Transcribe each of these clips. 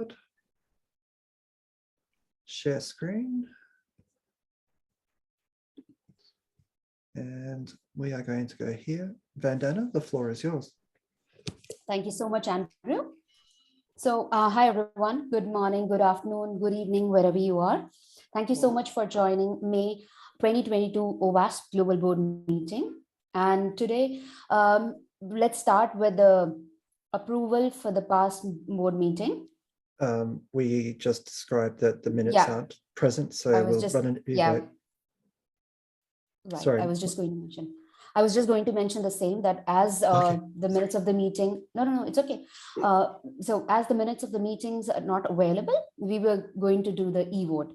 Good. Share screen. And we are going to go here. Vandana, the floor is yours. Thank you so much, Andrew. So hi, everyone. Good morning, good afternoon, good evening, wherever you are. Thank you so much for joining May 2022 OWASP Global Board meeting. And today, let's start with the approval for the past board meeting. We just described that the minutes aren't present, so we'll run an vote. Right. Sorry. I was just going to mention the same, that as the minutes of the meeting, no, it's okay. So as the minutes of the meetings are not available, we were going to do the e-vote.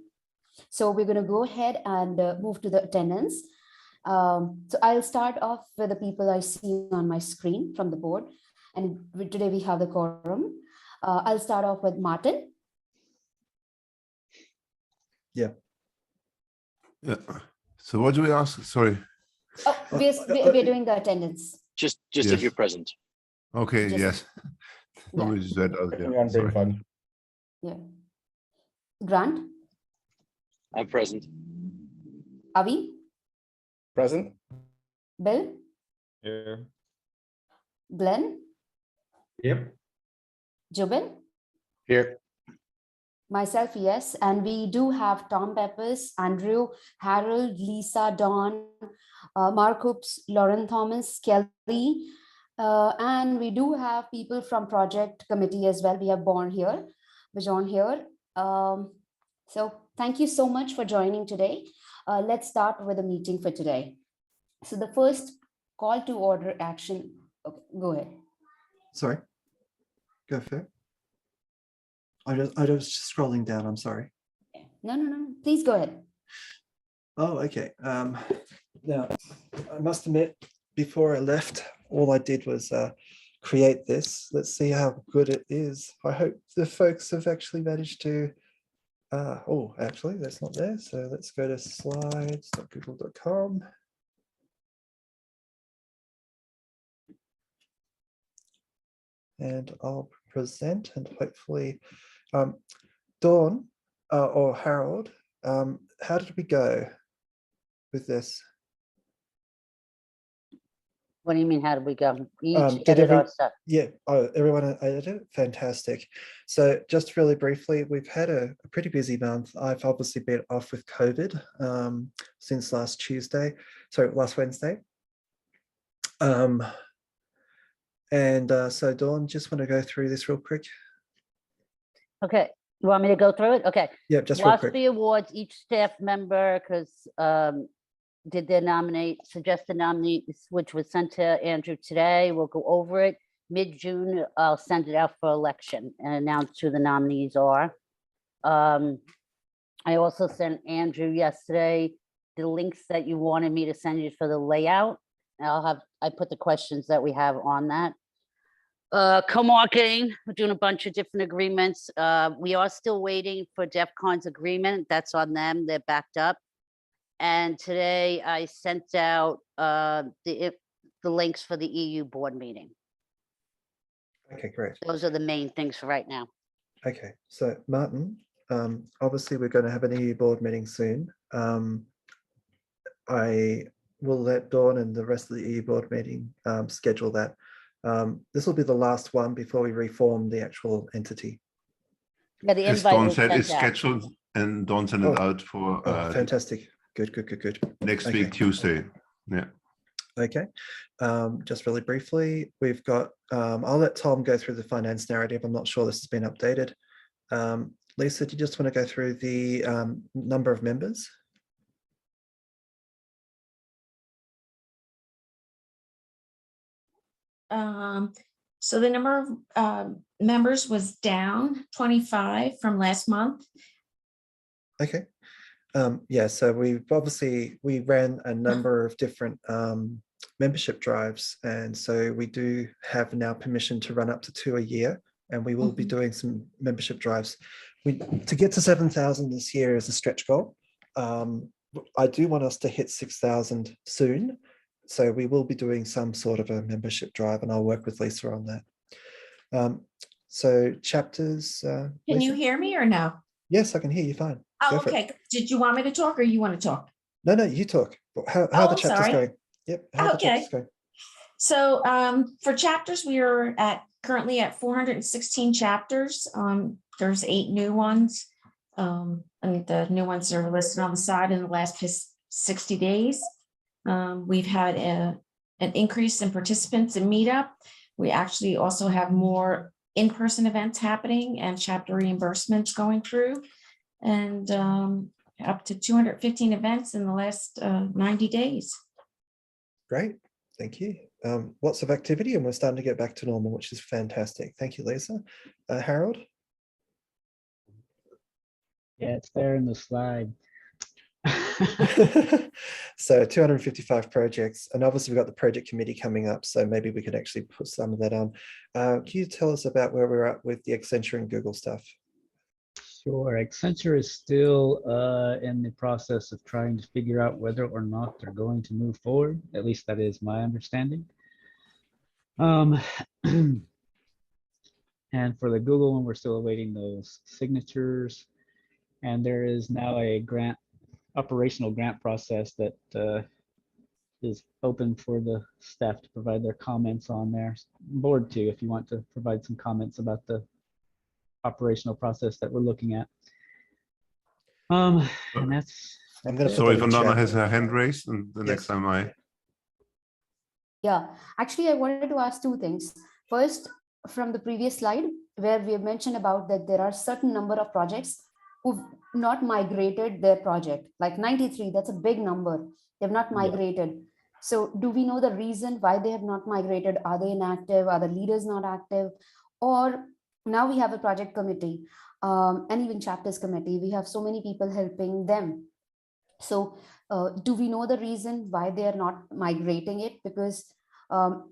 So we're going to go ahead and move to the attendance. So I'll start off with the people I see on my screen from the board. And today we have the quorum. I'll start off with Martin. Yeah. So what do we ask? Sorry. Oh, we're doing the attendance. Just if you're present. Okay. Yes. Yeah. Sorry. Yeah. Grant. I'm present. Avi. Present. Bill. Here. Glenn. Yep. Jubin. Here. Myself, yes. And we do have Tom Peppers, Andrew, Harold, Lisa, Dawn, Mark Hoops, Lauren Thomas, Kelly. And we do have people from project committee as well. We have Bajon here. So thank you so much for joining today. Let's start with the meeting for today. So the first call to order action. Okay, go ahead. Sorry. Go for it. I was just scrolling down. I'm sorry. No. Please go ahead. Oh, okay. Now, I must admit, before I left, all I did was create this. Let's see how good it is. I hope the folks have actually managed to. Oh, actually, that's not there. So let's go to slides.google.com. And I'll present, and hopefully, Dawn or Harold, how did we go with this? What do you mean, how did we go? Yeah, everyone edited it? Fantastic. So just really briefly, we've had a pretty busy month. I've obviously been off with COVID since last Wednesday. So Dawn, just want to go through this real quick. Okay, you want me to go through it? Okay. Yeah, just real quick. WASP awards, each staff member did their suggested nominees, which was sent to Andrew today. We'll go over it. Mid-June, I'll send it out for election and announce who the nominees are. I also sent Andrew yesterday the links that you wanted me to send you for the layout. I put the questions that we have on that. Co-marketing, we're doing a bunch of different agreements. We are still waiting for DEF CON's agreement. That's on them. They're backed up. And today I sent out the links for the EU board meeting. Okay, great. Those are the main things for right now. Okay, so Martin, obviously we're going to have an EU board meeting soon. I will let Dawn and the rest of the EU board meeting schedule that. This will be the last one before we reform the actual entity. Yeah, the As invite Dawn was said, sent it's out. scheduled, and Dawn sent it out for fantastic. Good. next week, Tuesday. Yeah. Okay. Just really briefly, we've got, I'll let Tom go through the finance narrative. I'm not sure this has been updated. Lisa, do you just want to go through the number of members? So the number of members was down 25 from last month. Okay. Yeah, so we ran a number of different membership drives, and so we do have now permission to run up to 2 a year, and we will be doing some membership drives. To get to 7,000 this year is a stretch goal. I do want us to hit 6,000 soon, so we will be doing some sort of a membership drive, and I'll work with Lisa on that. So chapters. Can you Lisa? hear me or no? Yes, I can hear you fine. Oh, Go for it. okay. Did you want me to talk or you want to talk? No, you talk. How Oh, are the I'm chapters sorry. going? Yep. How are the Okay. chapters going? So for chapters, we are currently at 416 chapters. There's 8 new ones. And the new ones are listed on the side in the last 60 days. We've had an increase in participants in Meetup. We actually also have more in-person events happening and chapter reimbursements going through. And up to 215 events in the last 90 days. Great. Thank you. Lots of activity, and we're starting to get back to normal, which is fantastic. Thank you, Lisa. Harold? Yeah, it's there in the slide. So 255 projects, and obviously we've got the project committee coming up, so maybe we could actually put some of that on. Can you tell us about where we're at with the Accenture and Google stuff? Sure. Accenture is still in the process of trying to figure out whether or not they're going to move forward. At least that is my understanding. And for the Google one, we're still awaiting those signatures. And there is now a operational grant process that is open for the staff to provide their comments on there. Board too, if you want to provide some comments about the operational process that we're looking at. And that's I'm going to So if Anana has her hand raised, and the next time I. Yeah, actually, I wanted to ask 2 things. First, from the previous slide, where we have mentioned about that there are certain number of projects who've not migrated their project, like 93, that's a big number. They've not migrated. So do we know the reason why they have not migrated? Are they inactive? Are the leaders not active? Or now we have a project committee and even chapters committee. We have so many people helping them. So do we know the reason why they are not migrating it? Because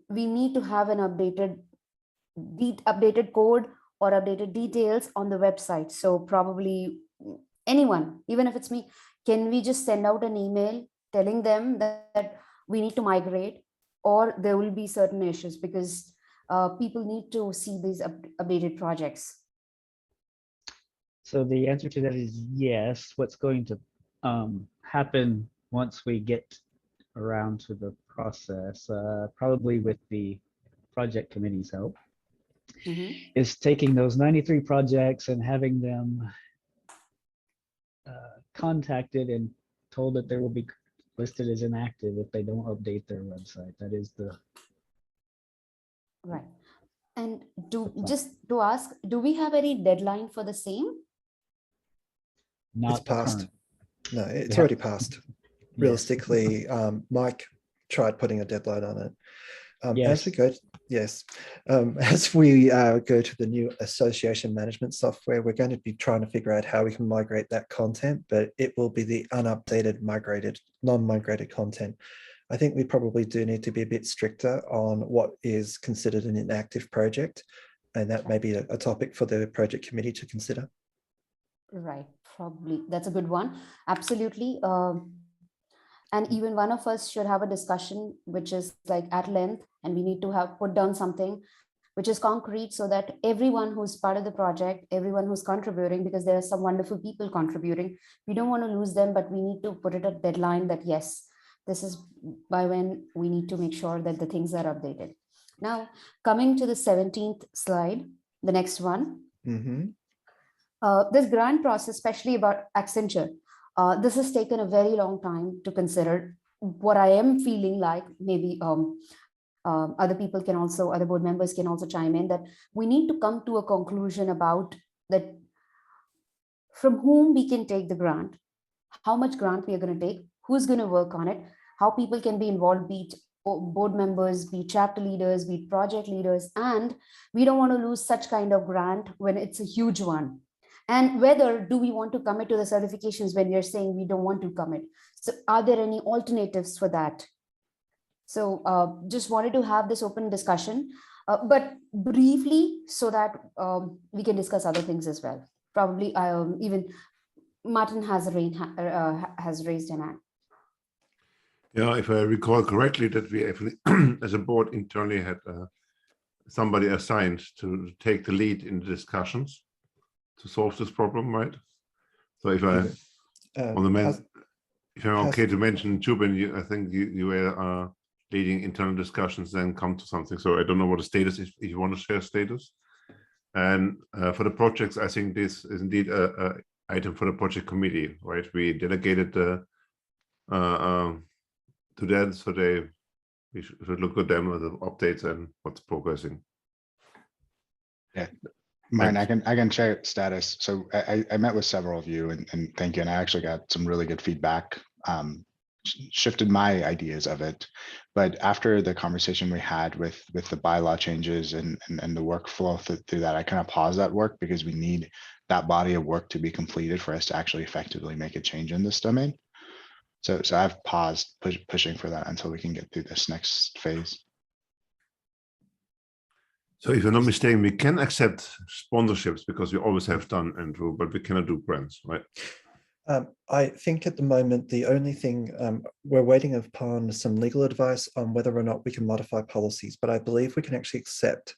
we need to have an updated code or updated details on the website. So probably anyone, even if it's me, can we just send out an email telling them that we need to migrate, or there will be certain issues because people need to see these updated projects? So the answer to that is yes. What's going to happen once we get around to the process, probably with the project committee's help, is taking those 93 projects and having them contacted and told that they will be listed as inactive if they don't update their website. That is the right. And just to ask, do we have any deadline for the same? Not It's passed. current. No, it's already passed. Realistically, Mike tried putting a deadline on it. As we go, as we go to the new association management software, we're going to be trying to figure out how we can migrate that content, but it will be the unupdated, non-migrated content. I think we probably do need to be a bit stricter on what is considered an inactive project, and that may be a topic for the project committee to consider. Right, probably. That's a good one. Absolutely. And even one of us should have a discussion, which is like at length, and we need to have put down something which is concrete so that everyone who's part of the project, everyone who's contributing, because there are some wonderful people contributing, we don't want to lose them, but we need to put it a deadline that yes, this is by when we need to make sure that the things are updated. Now, coming to the 17th slide, the next one. This grant process, especially about Accenture, this has taken a very long time to consider. What I am feeling like, maybe other people can also, other board members can also chime in, that we need to come to a conclusion about that from whom we can take the grant, how much grant we are going to take, who's going to work on it, how people can be involved, be it board members, be it chapter leaders, be it project leaders, and we don't want to lose such kind of grant when it's a huge one. And whether do we want to commit to the certifications when we are saying we don't want to commit? So are there any alternatives for that? So just wanted to have this open discussion, but briefly so that we can discuss other things as well. Probably even Martin has raised an hand. Yeah, if I recall correctly, that we actually, as a board internally, had somebody assigned to take the lead in the discussions to solve this problem, right? So if I on the man, if I'm okay to mention Jubin, I think you were leading internal discussions, then come to something. So I don't know what the status is, if you want to share status. And for the projects, I think this is indeed a item for the project committee, right? We delegated to them, so we should look at them with the updates and what's progressing. Yeah, Martin, I can share status. So I met with several of you and thank you. And I actually got some really good feedback. Shifted my ideas of it, but after the conversation we had with the bylaw changes and the workflow through that, I kind of paused that work because we need that body of work to be completed for us to actually effectively make a change in this domain. So I've paused pushing for that until we can get through this next phase. So if I'm not mistaken, we can accept sponsorships because we always have done, Andrew, but we cannot do grants, right? I think at the moment, the only thing we're waiting upon some legal advice on whether or not we can modify policies, but I believe we can actually accept,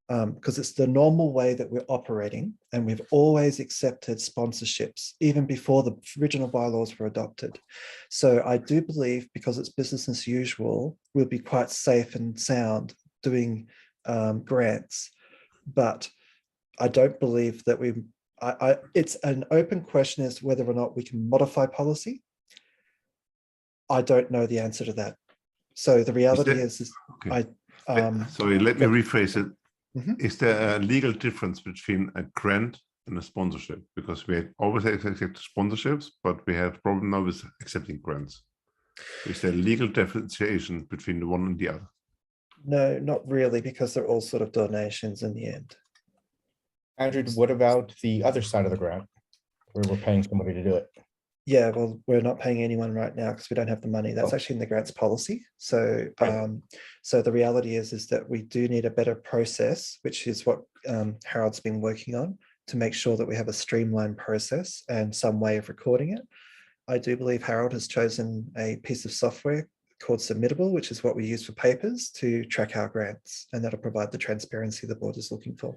because it's the normal way that we're operating, and we've always accepted sponsorships, even before the original bylaws were adopted. So I do believe, because it's business as usual, we'll be quite safe and sound doing grants, but I don't believe that it's an open question as to whether or not we can modify policy. I don't know the answer to that. So the reality is okay. Sorry, let me rephrase it. Is there a legal difference between a grant and a sponsorship? Because we always accept sponsorships, but we have problem now with accepting grants. Is there a legal differentiation between the one and the other? No, not really, because they're all sort of donations in the end. Andrew, what about the other side of the grant where we're paying somebody to do it? Yeah, well, we're not paying anyone right now because we don't have the money. That's actually in the grants policy. So, so the reality is that we do need a better process, which is what Harold's been working on, to make sure that we have a streamlined process and some way of recording it. I do believe Harold has chosen a piece of software called Submittable, which is what we use for papers to track our grants, and that'll provide the transparency the board is looking for.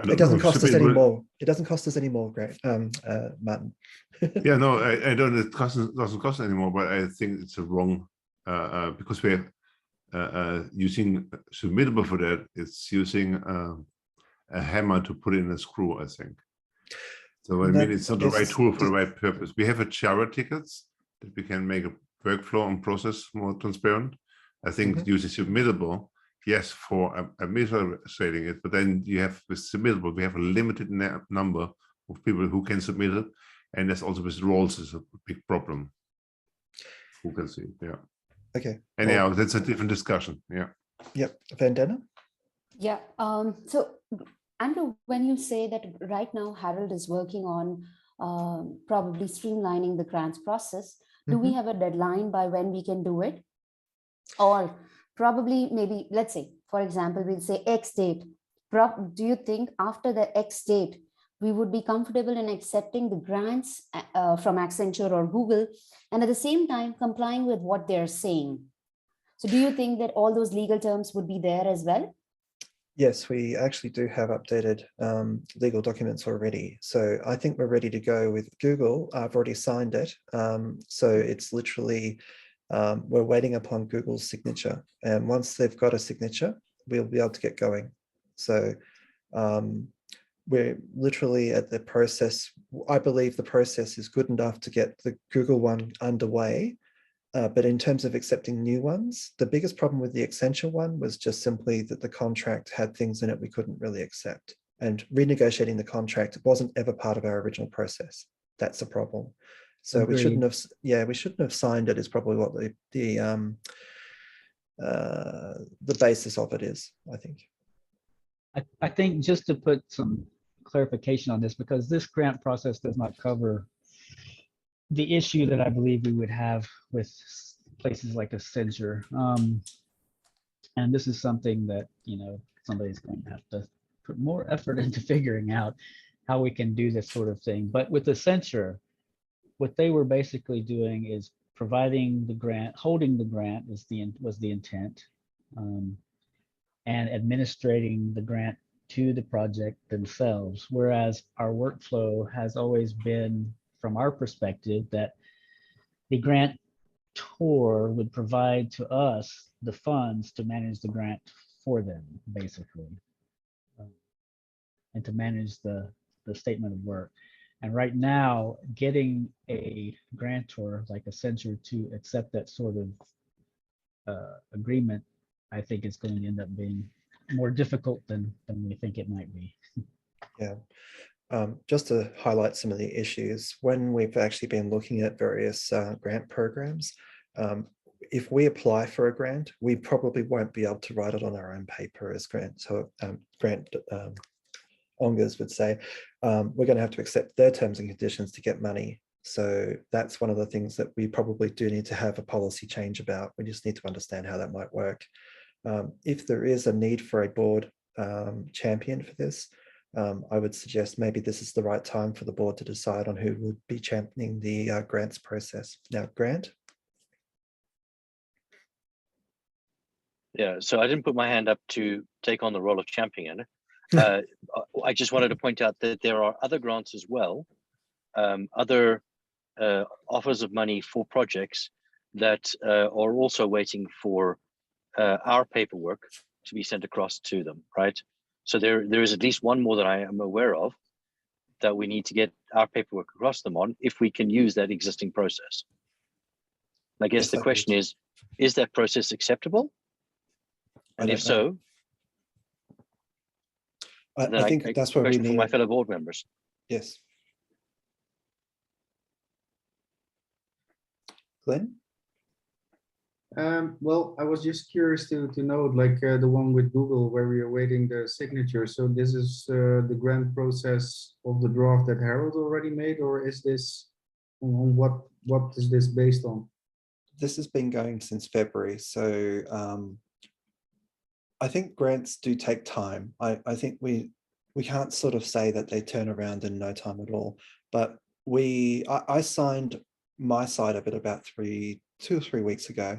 It doesn't cost us any more. It doesn't cost us any more, Martin. Yeah, no, I don't. It doesn't cost anymore, but I think it's a wrong because we're using Submittable for that. It's using a hammer to put in a screw, I think. So I mean, it's not the right tool for the right purpose. We have a Jira tickets that we can make a workflow and process more transparent. I think using Submittable, yes, for administrating it, but then you have with Submittable, we have a limited number of people who can submit it, and that's also with roles is a big problem. Who can see it? Yeah. Okay. Anyhow, that's a different discussion. Yeah. Yep. Vandana? Yeah. So, Andrew, when you say that right now Harold is working on probably streamlining the grants process, do we have a deadline by when we can do it? Or probably maybe, let's say, for example, we'll say X date. Do you think after the X date, we would be comfortable in accepting the grants from Accenture or Google, and at the same time complying with what they're saying? So do you think that all those legal terms would be there as well? Yes, we actually do have updated legal documents already. So I think we're ready to go with Google. I've already signed it. So it's literally, we're waiting upon Google's signature. And once they've got a signature, we'll be able to get going. So we're literally at the process. I believe the process is good enough to get the Google one underway. But in terms of accepting new ones, the biggest problem with the Accenture one was just simply that the contract had things in it we couldn't really accept. And renegotiating the contract wasn't ever part of our original process. That's the problem. So we shouldn't have signed it is probably what the basis of it is, I think. I think just to put some clarification on this, because this grant process does not cover the issue that I believe we would have with places like Accenture. And this is something that, you know, somebody's going to have to put more effort into figuring out how we can do this sort of thing. But with Accenture, what they were basically doing is providing the grant, holding the grant was the intent. and administrating the grant to the project themselves. Whereas our workflow has always been, from our perspective, that the grantor would provide to us the funds to manage the grant for them, basically, and to manage the statement of work. And right now, getting a grantor like Accenture to accept that sort of agreement, I think is going to end up being more difficult than we think it might be. Yeah. Just to highlight some of the issues, when we've actually been looking at various grant programs, if we apply for a grant, we probably won't be able to write it on our own paper as grant. So grant ongers would say, we're going to have to accept their terms and conditions to get money. So that's one of the things that we probably do need to have a policy change about. We just need to understand how that might work. If there is a need for a board champion for this, I would suggest maybe this is the right time for the board to decide on who would be championing the grants process. Now, Grant? Yeah, so I didn't put my hand up to take on the role of champion. I just wanted to point out that there are other grants as well, other offers of money for projects that are also waiting for our paperwork to be sent across to them, right? So there is at least one more that I am aware of that we need to get our paperwork across them on if we can use that existing process. I guess Yes, the question is that process acceptable? And if so, I think that's where we need for my fellow board members. Yes. Glenn? Well, I was just curious to know, like the one with Google where we are waiting the signature. So this is the grant process of the draft that Harold already made, or is this what is this based on? This has been going since February. So I think grants do take time. I think we can't sort of say that they turn around in no time at all. But I signed my side of it about 2 or 3 weeks ago,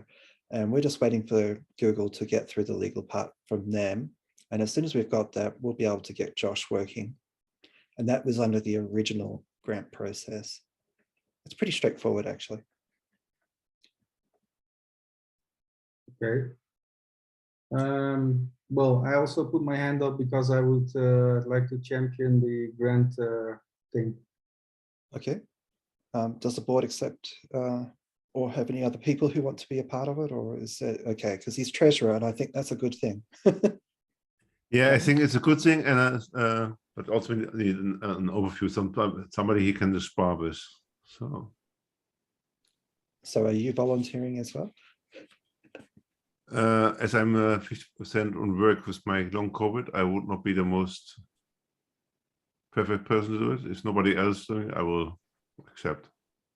and we're just waiting for Google to get through the legal part from them. And as soon as we've got that, we'll be able to get Josh working. And that was under the original grant process. It's pretty straightforward, actually. Okay. Well, I also put my hand up because I would like to champion the grant thing. Okay. Does the board accept or have any other people who want to be a part of it, or is it okay? Because he's treasurer, and I think that's a good thing. Yeah, I think it's a good thing, and but also we need an overview. Somebody he can just spar with. So, are you volunteering as well? As I'm 50% on work with my long COVID, I would not be the most perfect person to do it. If nobody else doing it, I will accept.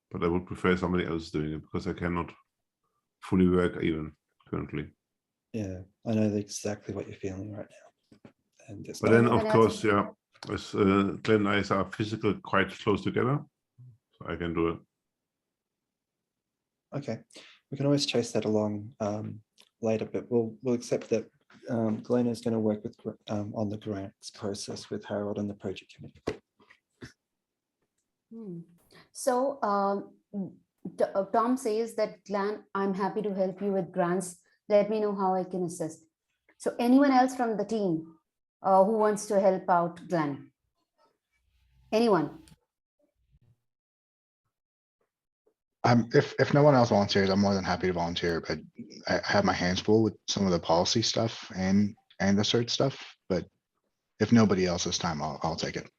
But I would prefer somebody else doing it because I cannot fully work even currently. Yeah, I know exactly what you're feeling right now. And but then, of course, yeah, as Glenn and I are physically quite close together, so I can do it. Okay, we can always chase that along later, but we'll accept that Glenn is going to work with on the grants process with Harold and the project committee. So Tom says that, Glenn, I'm happy to help you with grants. Let me know how I can assist. So anyone else from the team who wants to help out Glenn? Anyone? If no one else volunteers, I'm more than happy to volunteer, but I have my hands full with some of the policy stuff and the cert stuff. But if nobody else this time, I'll take it.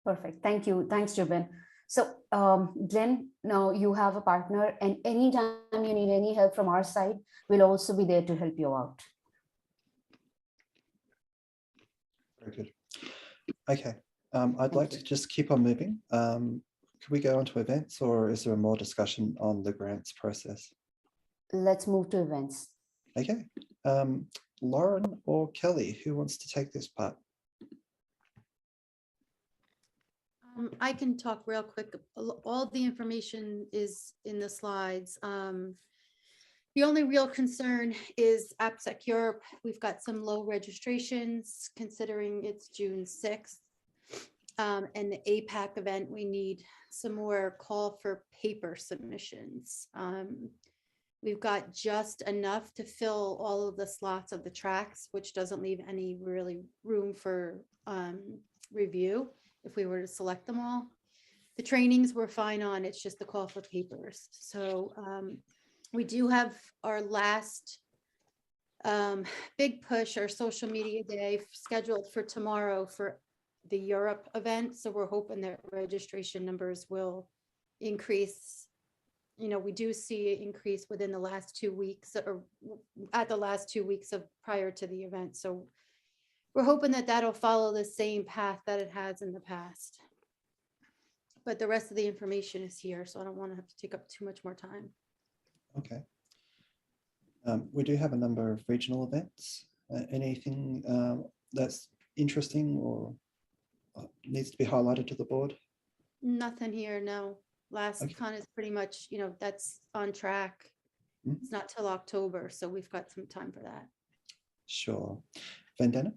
Perfect. Thank you. Thanks, Jubin. So Glenn, now you have a partner, and anytime you need any help from our side, we'll also be there to help you out. Very good. Okay. I'd like to just keep on moving. Could we go on to events, or is there more discussion on the grants process? Let's move to events. Okay. Lauren or Kelly, who wants to take this part? I can talk real quick. All the information is in the slides. The only real concern is AppSec Europe. We've got some low registrations considering it's June 6th. And the APAC event, we need some more call for paper submissions. We've got just enough to fill all of the slots of the tracks, which doesn't leave any really room for review if we were to select them all. The trainings we're fine on, it's just the call for papers. So we do have our last big push, our social media day scheduled for tomorrow for the Europe event. So we're hoping that registration numbers will increase. You know, we do see it increase within the last 2 weeks or at the last 2 weeks of prior to the event. So we're hoping that that'll follow the same path that it has in the past. But the rest of the information is here, so I don't want to have to take up too much more time. Okay. We do have a number of regional events. Anything that's interesting or needs to be highlighted to the board? Nothing here, no. Last Okay. con is pretty much, you know, that's on track. Mhm. It's not till October, so we've got some time for that. Sure. Vandana?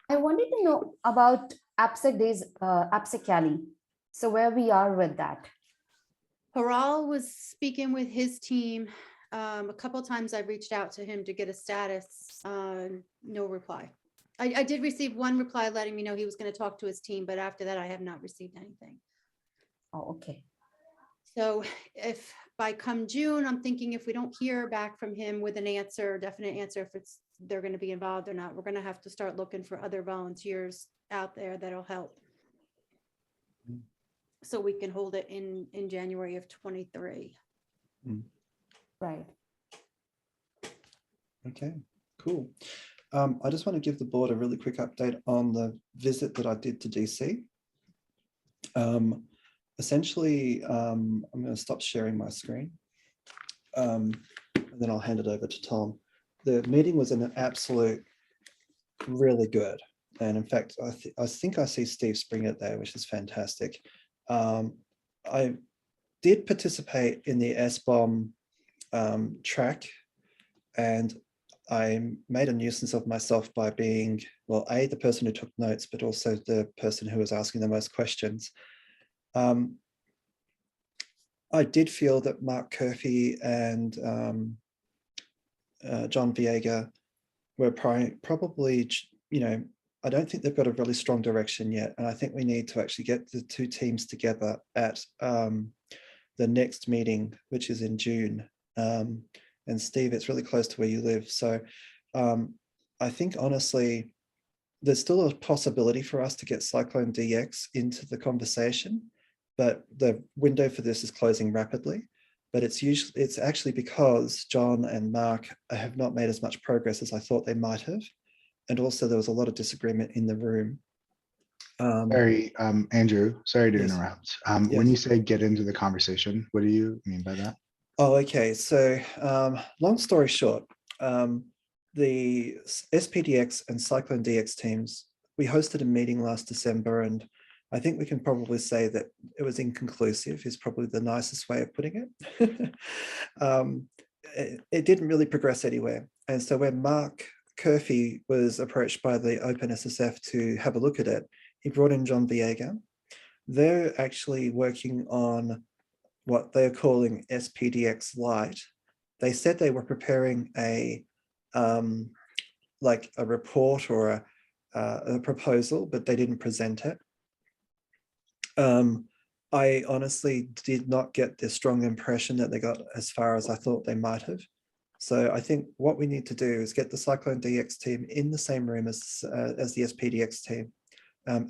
I wanted to know about AppSec Days, AppSec Cali. So where we are with that. Haral was speaking with his team. A couple times I've reached out to him to get a status, no reply. I did receive one reply letting me know he was going to talk to his team, but after that I have not received anything. Oh, okay. So if by come June, I'm thinking if we don't hear back from him with an answer, definite answer, if it's they're going to be involved or not, we're going to have to start looking for other volunteers out there that'll help. So we can hold it in January of 23. Right. Okay, cool. I just want to give the board a really quick update on the visit that I did to DC. Essentially, I'm going to stop sharing my screen and then I'll hand it over to Tom. The meeting was an absolute really good. And in fact, I think I see Steve Springett there, which is fantastic. I did participate in the SBOM track, and I made a nuisance of myself by being, well, A, the person who took notes, but also the person who was asking the most questions. I did feel that Mark Curfey and John Viega were probably, you know, I don't think they've got a really strong direction yet. And I think we need to actually get the two teams together at the next meeting, which is in June. And Steve, it's really close to where you live. So I think honestly, there's still a possibility for us to get Cyclone DX into the conversation, but the window for this is closing rapidly. But it's actually because John and Mark have not made as much progress as I thought they might have. And also there was a lot of disagreement in the room. Sorry, Andrew, sorry to Yes. interrupt. When Yes. you say get into the conversation, what do you mean by that? Oh, okay. So long story short, the SPDX and Cyclone DX teams, we hosted a meeting last December, and I think we can probably say that it was inconclusive is probably the nicest way of putting it. It didn't really progress anywhere. And so when Mark Curfey was approached by the OpenSSF to have a look at it, he brought in John Viega. They're actually working on what they're calling SPDX Lite. They said they were preparing a like a report or a proposal, but they didn't present it. I honestly did not get the strong impression that they got as far as I thought they might have. So I think what we need to do is get the Cyclone DX team in the same room as the SPDX team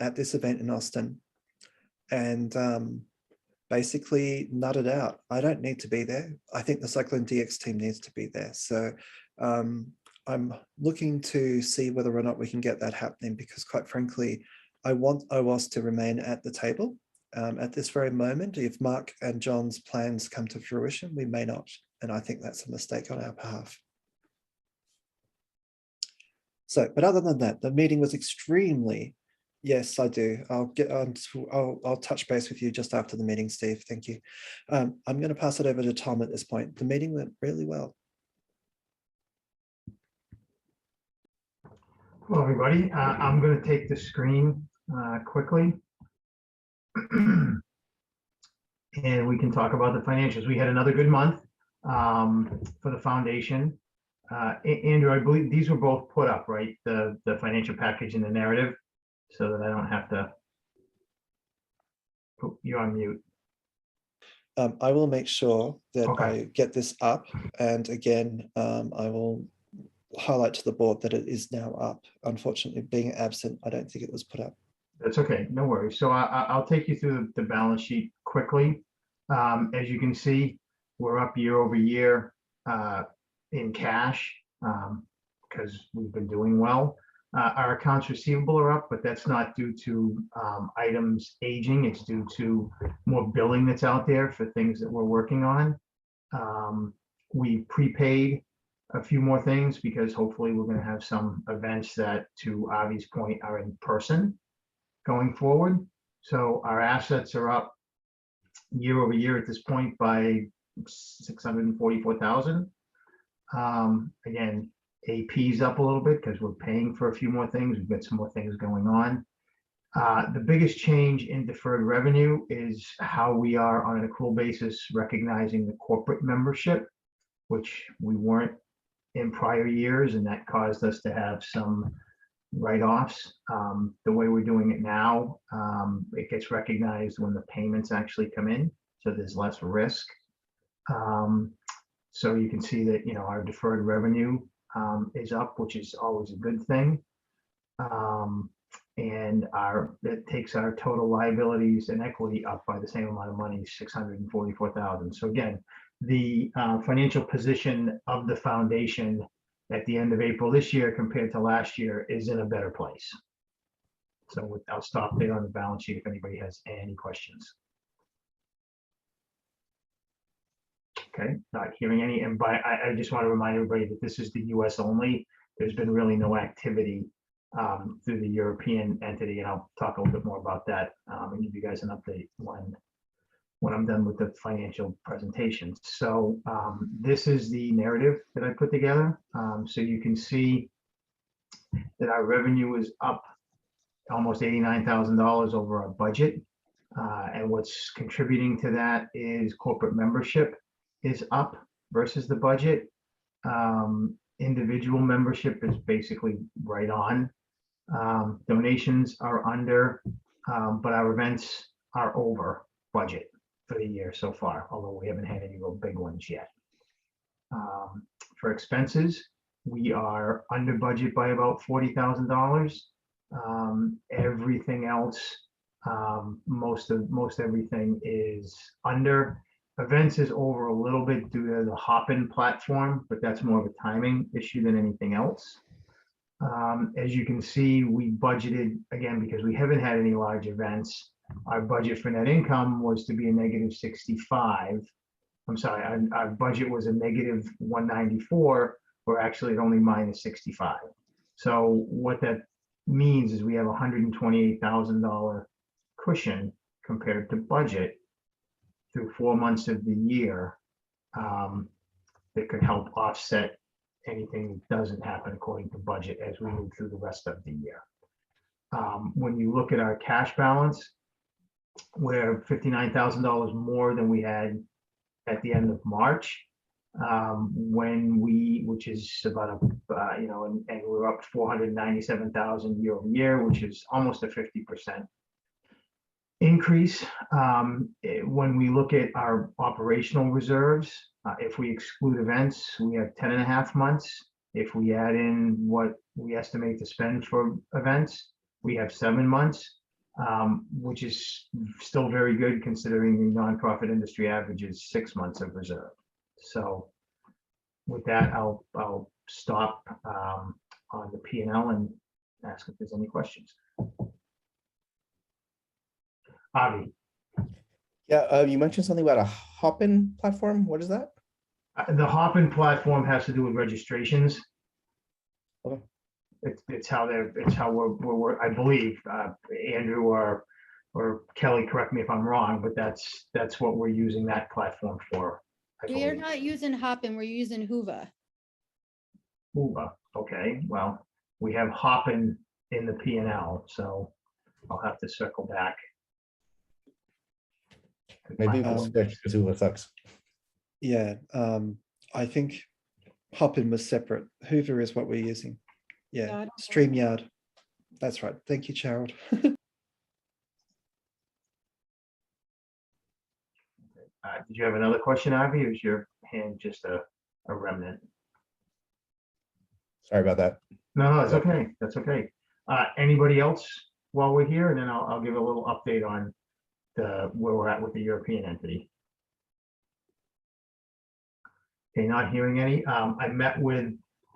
at this event in Austin, and basically nut it out. I don't need to be there. I think the Cyclone DX team needs to be there. So I'm looking to see whether or not we can get that happening, because quite frankly, I want OWASP to remain at the table. At this very moment, if Mark and John's plans come to fruition, we may not. And I think that's a mistake on our behalf. So, but other than that, the meeting was extremely, yes, I do. I'll touch base with you just after the meeting, Steve. Thank you. I'm going to pass it over to Tom at this point. The meeting went really well. Hello, everybody. I'm going to take the screen quickly. And we can talk about the financials. We had another good month for the foundation. Andrew, I believe these were both put up, right? The financial package and the narrative, so that I don't have to put you on mute. I will make sure that Okay. I get this up. And again, I will highlight to the board that it is now up. Unfortunately, being absent, I don't think it was put up. That's okay, no worries. So I'll take you through the balance sheet quickly. As you can see, we're up year over year in cash because we've been doing well. Our accounts receivable are up, but that's not due to items aging. It's due to more billing that's out there for things that we're working on. We prepaid a few more things because hopefully we're going to have some events that, to Avi's point, are in person going forward. So our assets are up year over year at this point by 644,000. Again, AP's up a little bit because we're paying for a few more things. We've got some more things going on. The biggest change in deferred revenue is how we are on an accrual basis recognizing the corporate membership, which we weren't in prior years, and that caused us to have some write-offs. The way we're doing it now, it gets recognized when the payments actually come in, so there's less risk. So you can see that, you know, our deferred revenue is up, which is always a good thing. And that takes our total liabilities and equity up by the same amount of money, 644,000. So again, the financial position of the foundation at the end of April this year compared to last year is in a better place. So I'll stop there on the balance sheet if anybody has any questions. Okay, not hearing any, and I just want to remind everybody that this is the US only. There's been really no activity through the European entity, and I'll talk a little bit more about that and give you guys an update when I'm done with the financial presentation. So this is the narrative that I put together. So you can see that our revenue is up almost $89,000 over our budget. And what's contributing to that is corporate membership is up versus the budget. Individual membership is basically right on. Donations are under, but our events are over budget for the year so far, although we haven't had any real big ones yet. For expenses, we are under budget by about $40,000. Everything else, most everything is under. Events is over a little bit due to the Hopin platform, but that's more of a timing issue than anything else. As you can see, we budgeted, again, because we haven't had any large events, our budget for net income was to be a negative 65. I'm sorry, our budget was a negative 194. We're actually at only minus 65. So what that means is we have $128,000 cushion compared to budget through 4 months of the year that could help offset anything that doesn't happen according to budget as we move through the rest of the year. When you look at our cash balance, we're $59,000 more than we had at the end of March, which is about and we're up 497,000 year over year, which is almost a 50% increase. When we look at our operational reserves, if we exclude events, we have 10.5 months. If we add in what we estimate to spend for events, we have 7 months, which is still very good considering the nonprofit industry average is 6 months of reserve. So with that, I'll stop on the P&L and ask if there's any questions. Avi. Yeah, you mentioned something about a Hopin platform. What is that? The Hopin platform has to do with registrations. Okay. It's how we're I believe Andrew or Kelly, correct me if I'm wrong, but that's what we're using that platform for. We are not using Hopin, we're using Hoova. Hoova. Okay, well, we have Hoppin in the P&L, so I'll have to circle back. and Maybe find we'll out. switch to Zulithux. Yeah, I think Hopin was separate. Hoover is what we're using. Yeah, I Yeah, don't know. StreamYard. That's right. Thank you, Gerald. Did you have another question, Avi, or is your hand just a remnant? Sorry about that. No, that's Yeah. okay. That's okay. Anybody else while we're here? And then I'll give a little update on where we're at with the European entity. Okay, not hearing any. I met with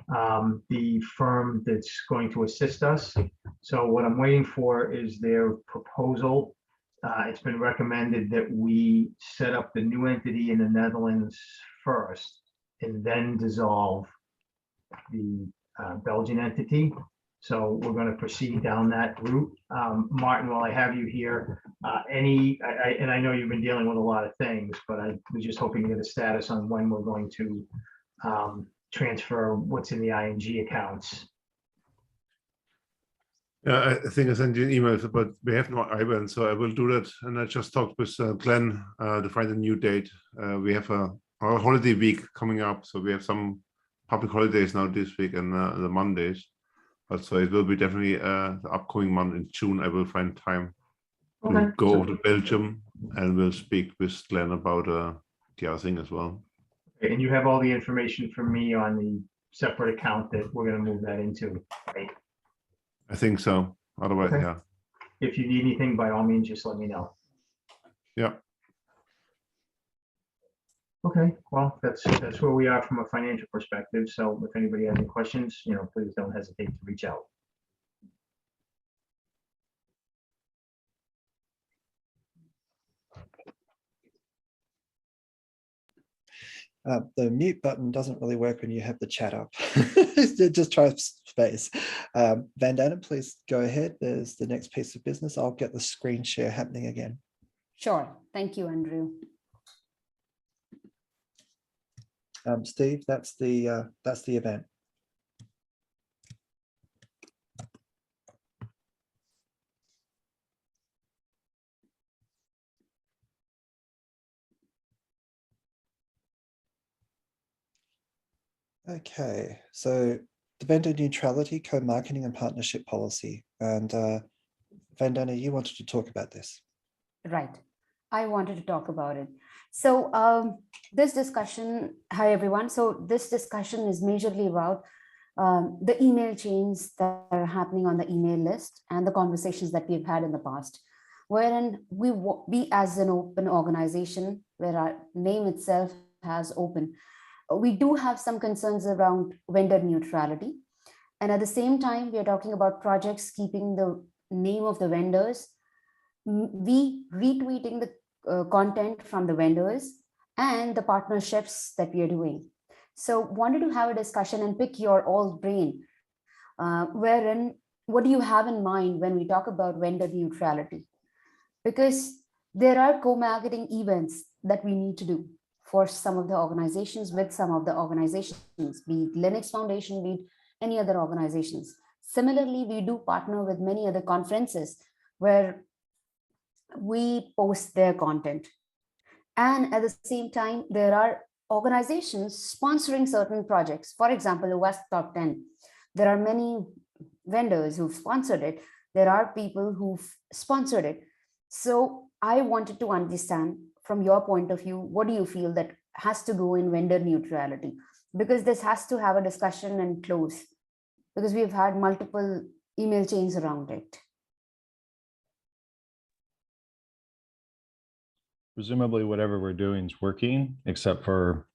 the firm that's going to assist us. So what I'm waiting for is their proposal. It's been recommended that we set up the new entity in the Netherlands first and then dissolve the Belgian entity. So we're going to proceed down that route. Martin, while I have you here, and I know you've been dealing with a lot of things, but I was just hoping to get a status on when we're going to transfer what's in the ING accounts. Yeah, I think I sent you an email, but we have no IBAN, so I will do that. And I just talked with Glenn to find a new date. We have our holiday week coming up, so we have some public holidays now this week and the Mondays. But so it will be definitely the upcoming month in June. I will find time to go over to Belgium, and we'll speak with Glenn about the other thing as well. And you have all the information from me on the separate account that we're going to move that into, right? I think so. Otherwise, Okay. yeah. If you need anything, by all means, just let me know. Yeah. Okay, well, that's where we are from a financial perspective. So if anybody has any questions, please don't hesitate to reach out. The mute button doesn't really work when you have the chat up. Just try space. Vandana, please go ahead. There's the next piece of business. I'll get the screen share happening again. Sure. Thank you, Andrew. Steve, that's the event. Okay, so the vendor neutrality, co-marketing and partnership policy. And Vandana, you wanted to talk about this. Right. I wanted to talk about it. So this discussion, hi everyone. So this discussion is majorly about the email chains that are happening on the email list and the conversations that we've had in the past, wherein we as an open organization, where our name itself has open, we do have some concerns around vendor neutrality. And at the same time, we are talking about projects keeping the name of the vendors, we retweeting the content from the vendors and the partnerships that we are doing. So wanted to have a discussion and pick your all brain, wherein what do you have in mind when we talk about vendor neutrality? Because there are co-marketing events that we need to do for some of the organizations with some of the organizations, be it Linux Foundation, be it any other organizations. Similarly, we do partner with many other conferences where we post their content. And at the same time, there are organizations sponsoring certain projects. For example, OWASP Top 10. There are many vendors who've sponsored it. There are people who've sponsored it. So I wanted to understand from your point of view, what do you feel that has to go in vendor neutrality? Because this has to have a discussion and close, because we've had multiple email chains around it. Presumably whatever we're doing is working, except for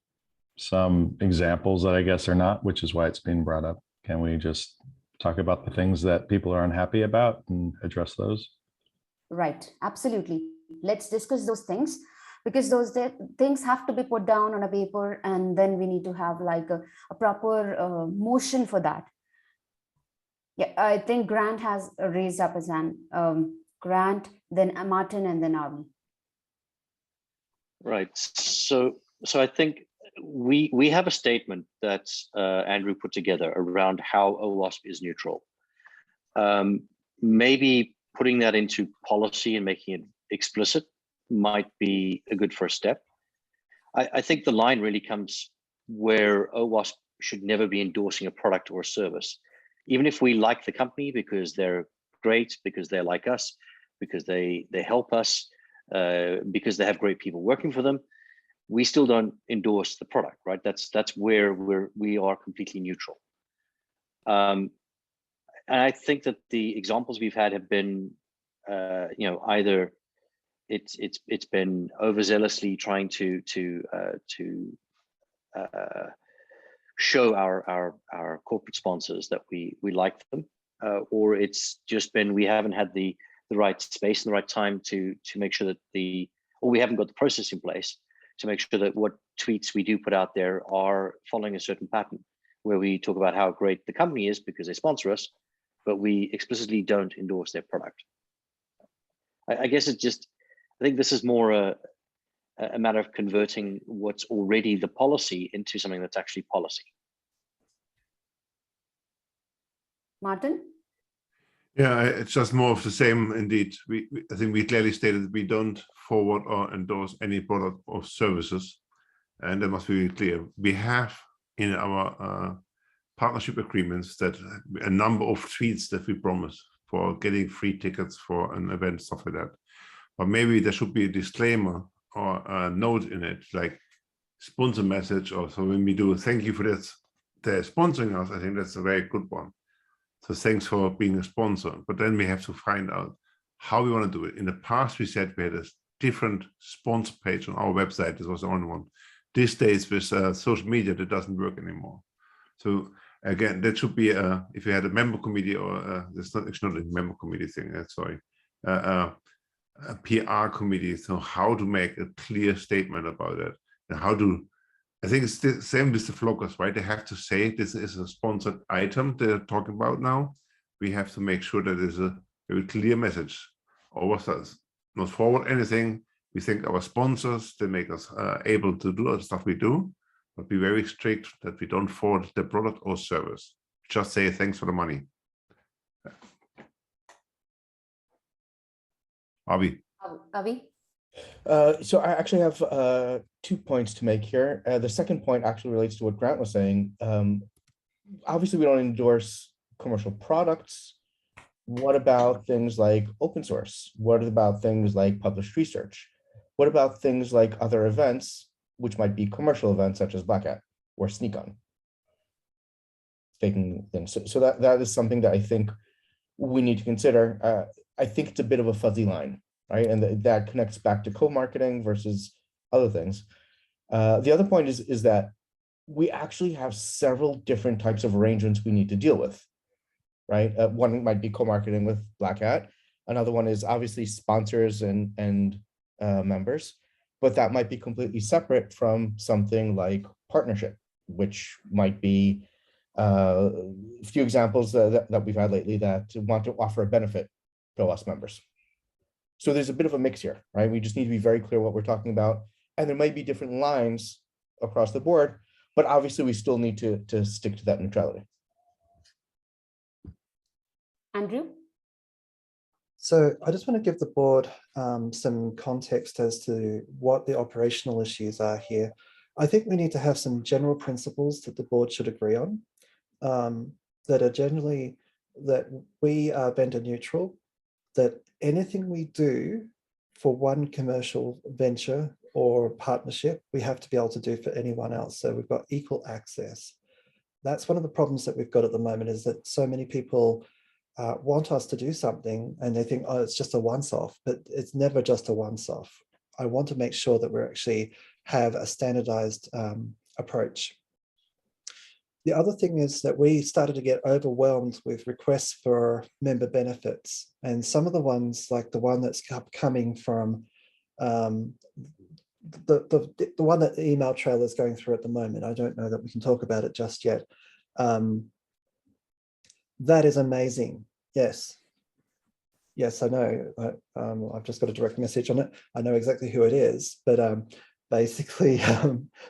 some examples that I guess are not, which is why it's being brought up. Can we just talk about the things that people are unhappy about and address those? Right, absolutely. Let's discuss those things, because those things have to be put down on a paper, and then we need to have like a proper motion for that. Yeah, I think Grant has raised up his hand. Grant, then Martin, and then Avi. Right. So I think we have a statement that Andrew put together around how OWASP is neutral. Maybe putting that into policy and making it explicit might be a good first step. I think the line really comes where OWASP should never be endorsing a product or a service. Even if we like the company because they're great, because they're like us, because they help us, because they have great people working for them, we still don't endorse the product, right? That's where we are completely neutral. And I think that the examples we've had have been, either it's been overzealously trying to show our corporate sponsors that we like them, or it's just been we haven't had the right space and the right time to make sure that or we haven't got the process in place to make sure that what tweets we do put out there are following a certain pattern, where we talk about how great the company is because they sponsor us, but we explicitly don't endorse their product. I guess it's just, I think this is more a matter of converting what's already the policy into something that's actually policy. Martin? Yeah, it's just more of the same indeed. I think we clearly stated that we don't forward or endorse any product or services, and that must be clear. We have in our partnership agreements that a number of tweets that we promise for getting free tickets for an event, stuff like that. But maybe there should be a disclaimer or a note in it, like sponsor message, or so when we do thank you for that, they're sponsoring us. I think that's a very good one. So thanks for being a sponsor. But then we have to find out how we want to do it. In the past, we said we had a different sponsor page on our website. This was the only one. These days with social media, that doesn't work anymore. So again, that should be if you had a member committee, or it's not a member committee thing. Sorry, a PR committee. So how to make a clear statement about it, and how to. I think it's the same with the vloggers, right? They have to say this is a sponsored item they're talking about now. We have to make sure that there's a very clear message. OWASP not forward anything. We thank our sponsors. They make us able to do the stuff we do, but be very strict that we don't forward the product or service. Just say thanks for the money. Avi. Avi? So I actually have 2 points to make here. The second point actually relates to what Grant was saying. Obviously, we don't endorse commercial products. What about things like open source? What about things like published research? What about things like other events, which might be commercial events such as Black Hat or SneakOn? Taking things. So that is something that I think we need to consider. I think it's a bit of a fuzzy line, right? And that connects back to co-marketing versus other things. The other point is that we actually have several different types of arrangements we need to deal with, right? One might be co-marketing with Black Hat. Another one is obviously sponsors and members, but that might be completely separate from something like partnership, which might be a few examples that we've had lately that want to offer a benefit to OWASP members. So there's a bit of a mix here, right? We just need to be very clear what we're talking about. And there might be different lines across the board, but obviously we still need to stick to that neutrality. Andrew? So I just want to give the board some context as to what the operational issues are here. I think we need to have some general principles that the board should agree on, that are generally that we are vendor neutral, that anything we do for one commercial venture or partnership, we have to be able to do for anyone else. So we've got equal access. That's one of the problems that we've got at the moment, is that so many people want us to do something and they think, oh, it's just a once-off, but it's never just a once-off. I want to make sure that we actually have a standardized approach. The other thing is that we started to get overwhelmed with requests for member benefits. And some of the ones, like the one that's coming from the one that the email trail is going through at the moment, I don't know that we can talk about it just yet. That is amazing. Yes. Yes, I know. I've just got a direct message on it. I know exactly who it is, but basically,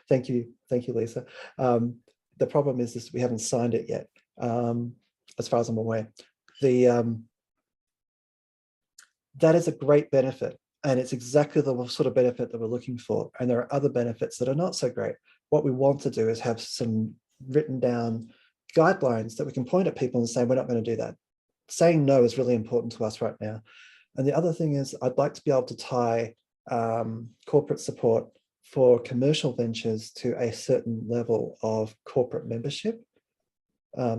thank you, Lisa. The problem is we haven't signed it yet, as far as I'm aware. That is a great benefit, and it's exactly the sort of benefit that we're looking for. And there are other benefits that are not so great. What we want to do is have some written down guidelines that we can point at people and say, we're not going to do that. Saying no is really important to us right now. And the other thing is, I'd like to be able to tie corporate support for commercial ventures to a certain level of corporate membership,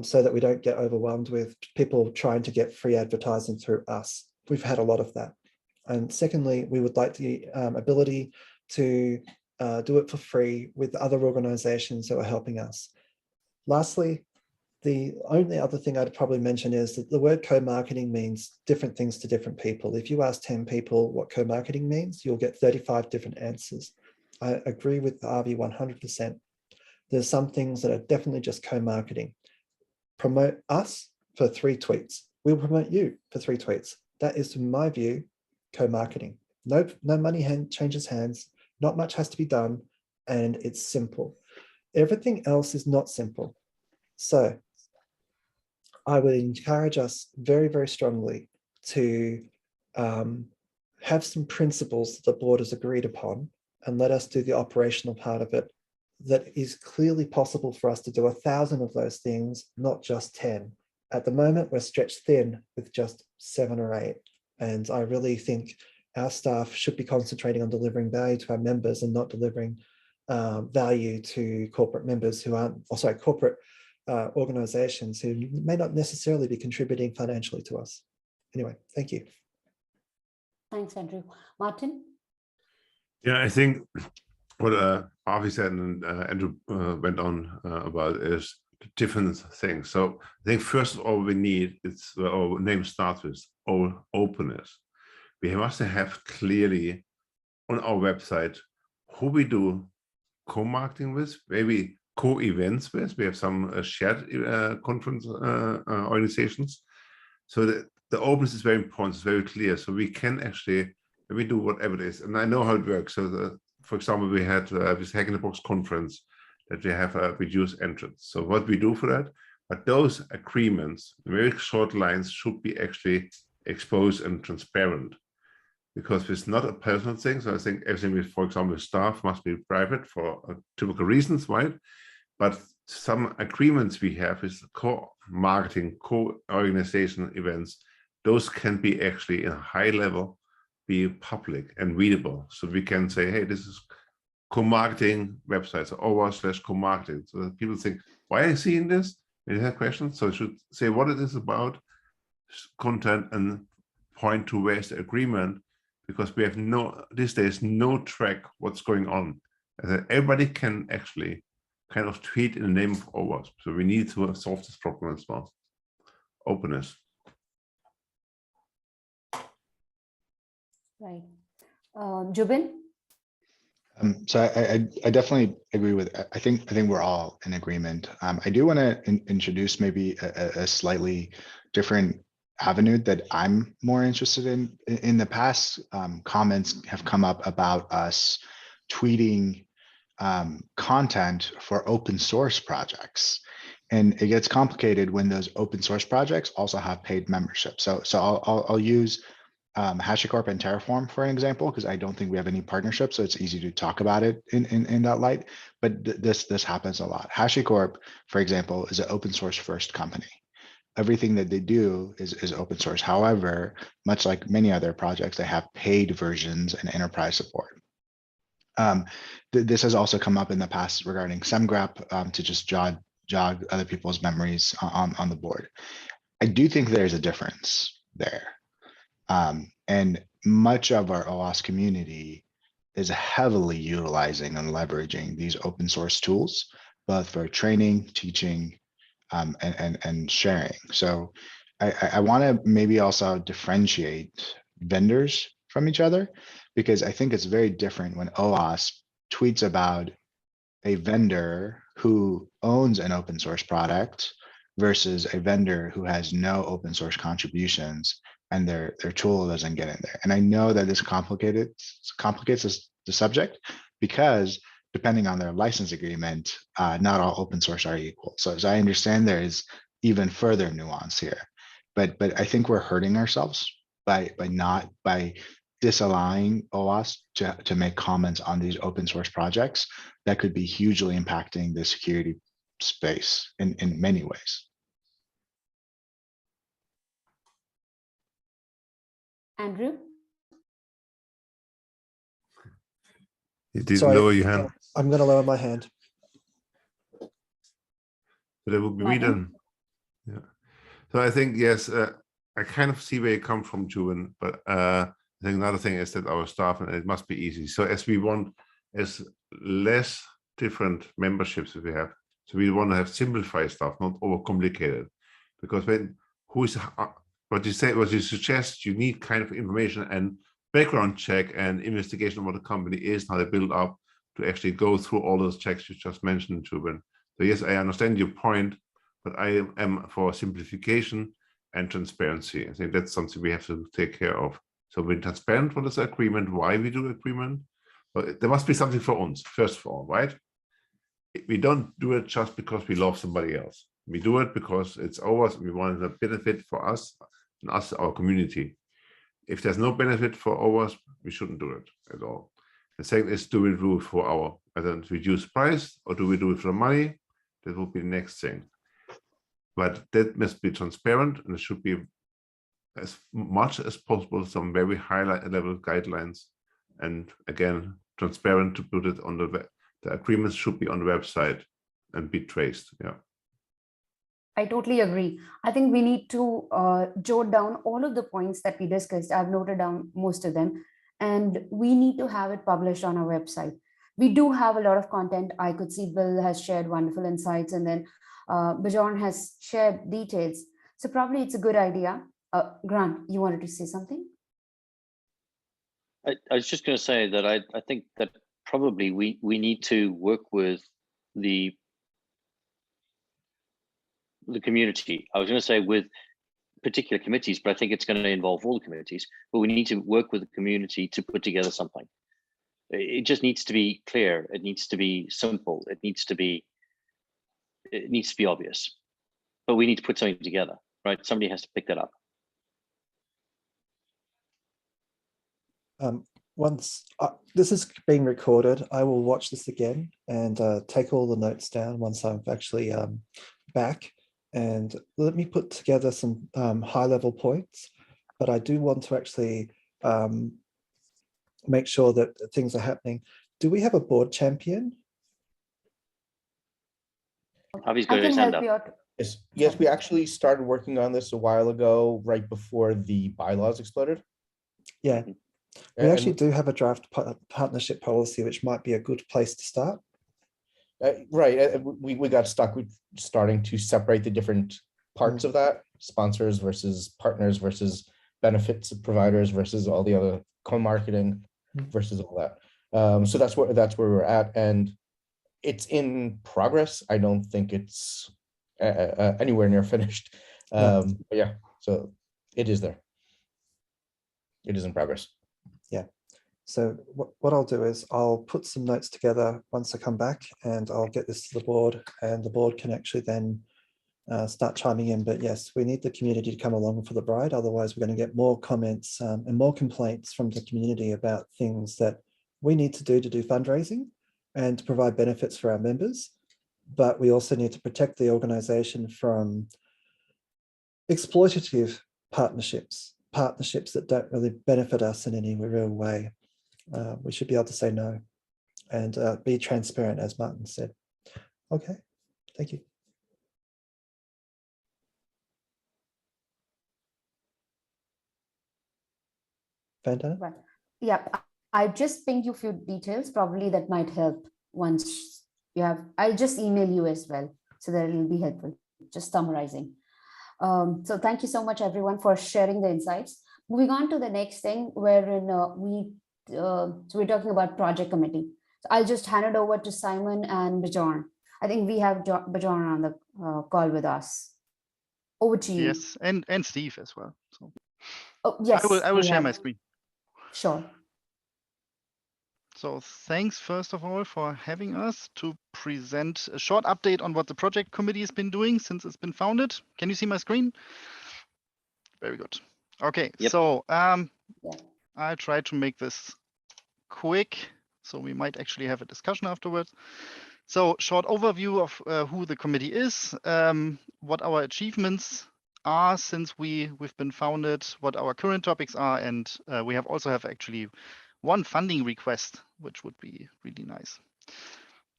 so that we don't get overwhelmed with people trying to get free advertising through us. We've had a lot of that. And secondly, we would like the ability to do it for free with other organizations that are helping us. Lastly, the only other thing I'd probably mention is that the word co-marketing means different things to different people. If you ask 10 people what co-marketing means, you'll get 35 different answers. I agree with Avi 100%. There's some things that are definitely just co-marketing. Promote us for 3 tweets. We'll promote you for 3 tweets. That is, in my view, co-marketing. No money changes hands. Not much has to be done, and it's simple. Everything else is not simple. So I would encourage us very, very strongly to have some principles that the board has agreed upon, and let us do the operational part of it. That is clearly possible for us to do 1,000 of those things, not just 10. At the moment, we're stretched thin with just 7 or 8. And I really think our staff should be concentrating on delivering value to our members and not delivering value to corporate members who aren't, corporate organizations who may not necessarily be contributing financially to us. Anyway, thank you. Thanks, Andrew. Martin? Yeah, I think what Avi said and Andrew went on about is different things. So I think first of all, we need, it's our name starts with openness. We must have clearly on our website who we do co-marketing with, maybe co-events with. We have some shared conference organizations. So the openness is very important, it's very clear. So we can actually, we do whatever it is. And I know how it works. So for example, we had this Hack in the Box conference that we have a reduced entrance. So what we do for that, but those agreements, very short lines, should be actually exposed and transparent, because it's not a personal thing. So I think everything with, for example, staff must be private for typical reasons, right? But some agreements we have is co-marketing, co-organization events. Those can be actually in a high level, be public and readable. So we can say, hey, this is co-marketing websites, OWASP/co-marketing. So that people think, why are you seeing this? When you have questions, so I should say what it is about, content, and point to where's the agreement, because we have these days no track what's going on. And everybody can actually kind of tweet in the name of OWASP. So we need to solve this problem as well. Openness. Right. Jubin? So I definitely agree with, I think we're all in agreement. I do want to introduce maybe a slightly different avenue that I'm more interested in. In the past, comments have come up about us tweeting content for open source projects. And it gets complicated when those open source projects also have paid membership. So I'll use HashiCorp and Terraform for an example, because I don't think we have any partnership, so it's easy to talk about it in that light. But this happens a lot. HashiCorp, for example, is an open source first company. Everything that they do is open source. However, much like many other projects, they have paid versions and enterprise support. This has also come up in the past regarding SemGraph, to just jog other people's memories on the board. I do think there's a difference there. And much of our OWASP community is heavily utilizing and leveraging these open source tools, both for training, teaching, and sharing. So I want to maybe also differentiate vendors from each other, because I think it's very different when OWASP tweets about a vendor who owns an open source product versus a vendor who has no open source contributions and their tool doesn't get in there. And I know that this complicates the subject, because depending on their license agreement, not all open source are equal. So as I understand, there is even further nuance here. But I think we're hurting ourselves by disallowing OWASP to make comments on these open source projects that could be hugely impacting the security space in many ways. Andrew? You didn't Sorry, lower your hand, I'm going to lower my hand. but it would be me Martin? then. Yeah. So I think, yes, I kind of see where you come from, Juven, but I think another thing is that our staff, and it must be easy. So as we want as less different memberships that we have, so we want to have simplified stuff, not overcomplicated, because when what you suggest, you need kind of information and background check and investigation of what the company is, how they build up to actually go through all those checks you just mentioned, Juven. So yes, I understand your point, but I am for simplification and transparency. I think that's something we have to take care of. So we're transparent what is the agreement, why we do agreement, but there must be something for us, first of all, right? We don't do it just because we love somebody else. We do it because it's ours and we want the benefit for us and us, our community. If there's no benefit for ours, we shouldn't do it at all. The second is, do we do it for our, either reduce price or do we do it for money? That will be the next thing. But that must be transparent, and it should be as much as possible some very high level guidelines, and again transparent to put it on the web. The agreements should be on the website and be traced. Yeah, I totally agree. I think we need to jot down all of the points that we discussed. I've noted down most of them, and we need to have it published on our website. We do have a lot of content. I could see Bill has shared wonderful insights, and then Bjorn has shared details. So probably it's a good idea. Grant, you wanted to say something? I was just going to say that I think that probably we need to work with the community. I was going to say with particular committees, but I think it's going to involve all the committees. But we need to work with the community to put together something. It just needs to be clear. It needs to be simple. It needs to be obvious. But we need to put something together, right? Somebody has to pick that up. Once this is being recorded, I will watch this again and take all the notes down once I'm actually back, and let me put together some high-level points. But I do want to actually make sure that things are happening. Do we have a board champion? Harvey's I got his can hand help up. you out. Yes, we actually started working on this a while ago, right before the bylaws exploded. Yeah, we And- actually do have a draft partnership policy, which might be a good place to start. Right, we got stuck with starting to separate the different parts of that, sponsors versus partners versus benefits providers versus all the other co-marketing versus all that. So that's where we're at, and it's in progress. I don't think it's anywhere near finished. But yeah, so it is there. It is in progress. Yeah. So what I'll do is I'll put some notes together once I come back, and I'll get this to the board, and the board can actually then start chiming in. But yes, we need the community to come along for the ride. Otherwise, we're going to get more comments and more complaints from the community about things that we need to do fundraising and to provide benefits for our members. But we also need to protect the organization from exploitative partnerships that don't really benefit us in any real way. We should be able to say no and be transparent, as Martin said. Okay, thank you. Fanta? Right. Yeah, I just pinged you a few details. Probably that might help once you have. I'll just email you as well, so that it'll be helpful. Just summarizing. So thank you so much, everyone, for sharing the insights. Moving on to the next thing, wherein so we're talking about project committee. So I'll just hand it over to Simon and Bjorn. I think we have Bjorn on the call with us. Over to you. Yes, and Steve as well. So oh yes, I will we share have- my screen. Sure. So thanks, first of all, for having us to present a short update on what the project committee has been doing since it's been founded. Can you see my screen? Very good. Okay, Yep. so Yeah. I'll try to make this quick, so we might actually have a discussion afterwards. So short overview of who the committee is, what our achievements are since we've been founded, what our current topics are, and we also have actually one funding request, which would be really nice.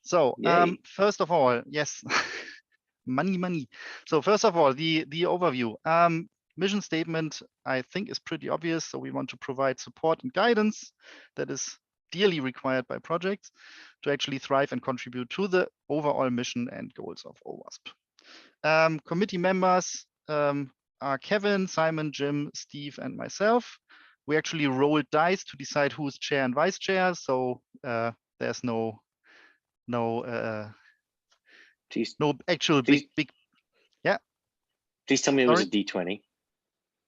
So Yay. first of all, yes, money. So first of all, the overview. Mission statement, I think, is pretty obvious. So we want to provide support and guidance that is dearly required by projects to actually thrive and contribute to the overall mission and goals of OWASP. Committee members are Kevin, Simon, Jim, Steve, and myself. We actually rolled dice to decide who's chair and vice chair. So there's no actual big. Yeah. Please tell me it Sorry? was a D20.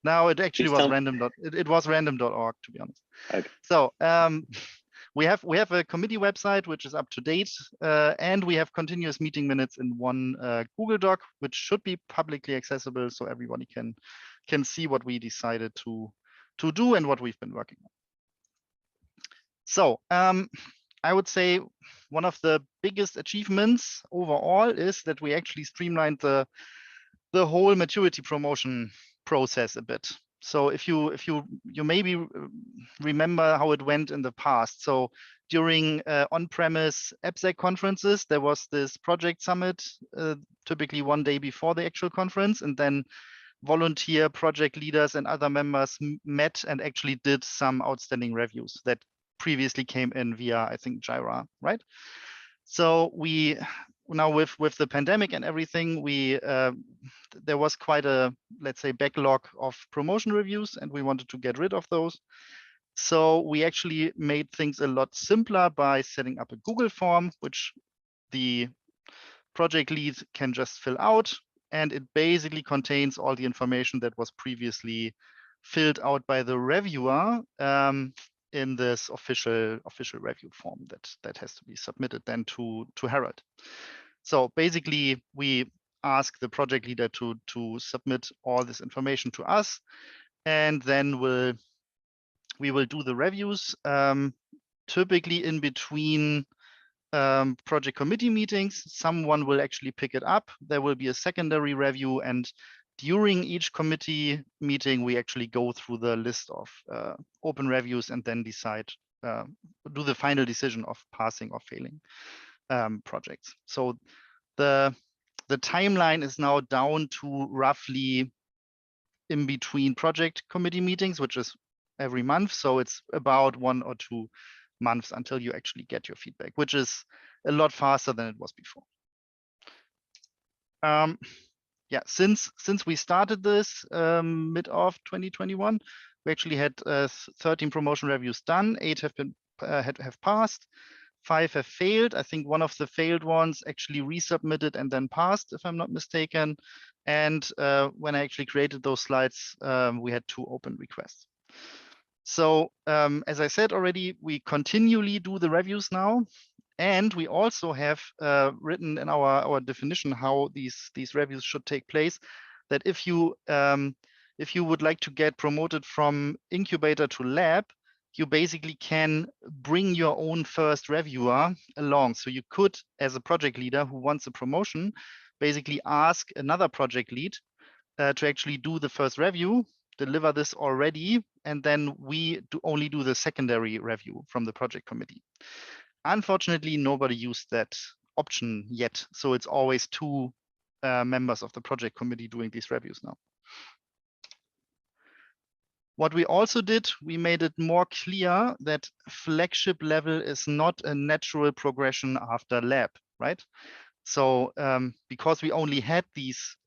No, it actually Please was tell- random. It was random.org, to be honest. Okay. So we have a committee website which is up to date, and we have continuous meeting minutes in one Google Doc, which should be publicly accessible, so everybody can see what we decided to do and what we've been working on. So I would say one of the biggest achievements overall is that we actually streamlined the whole maturity promotion process a bit. So if you maybe remember how it went in the past. So during on-premise AppSec conferences, there was this project summit, typically one day before the actual conference, and then volunteer project leaders and other members met and actually did some outstanding reviews that previously came in via, I think, Jira, right? So we now with the pandemic and everything, there was quite a, let's say, backlog of promotion reviews, and we wanted to get rid of those. So we actually made things a lot simpler by setting up a Google form, which the project lead can just fill out, and it basically contains all the information that was previously filled out by the reviewer in this official review form that has to be submitted then to Harold. So basically, we ask the project leader to submit all this information to us, and then we will do the reviews, typically in between project committee meetings. Someone will actually pick it up. There will be a secondary review, and during each committee meeting, we actually go through the list of open reviews and then decide, do the final decision of passing or failing projects. So the timeline is now down to roughly in between project committee meetings, which is every month. So it's about 1 or 2 months until you actually get your feedback, which is a lot faster than it was before. Yeah, since we started this mid of 2021, we actually had 13 promotion reviews done. 8 have been have passed. 5 have failed. I think one of the failed ones actually resubmitted and then passed, if I'm not mistaken. And when I actually created those slides, we had 2 open requests. So as I said already, we continually do the reviews now. And we also have written in our definition how these reviews should take place, that if you would like to get promoted from incubator to lab, you basically can bring your own first reviewer along. So you could, as a project leader who wants a promotion, basically ask another project lead to actually do the first review, deliver this already, and then we only do the secondary review from the project committee. Unfortunately, nobody used that option yet. So it's always 2 members of the project committee doing these reviews now. What we also did, we made it more clear that flagship level is not a natural progression after lab, right? So because we only had these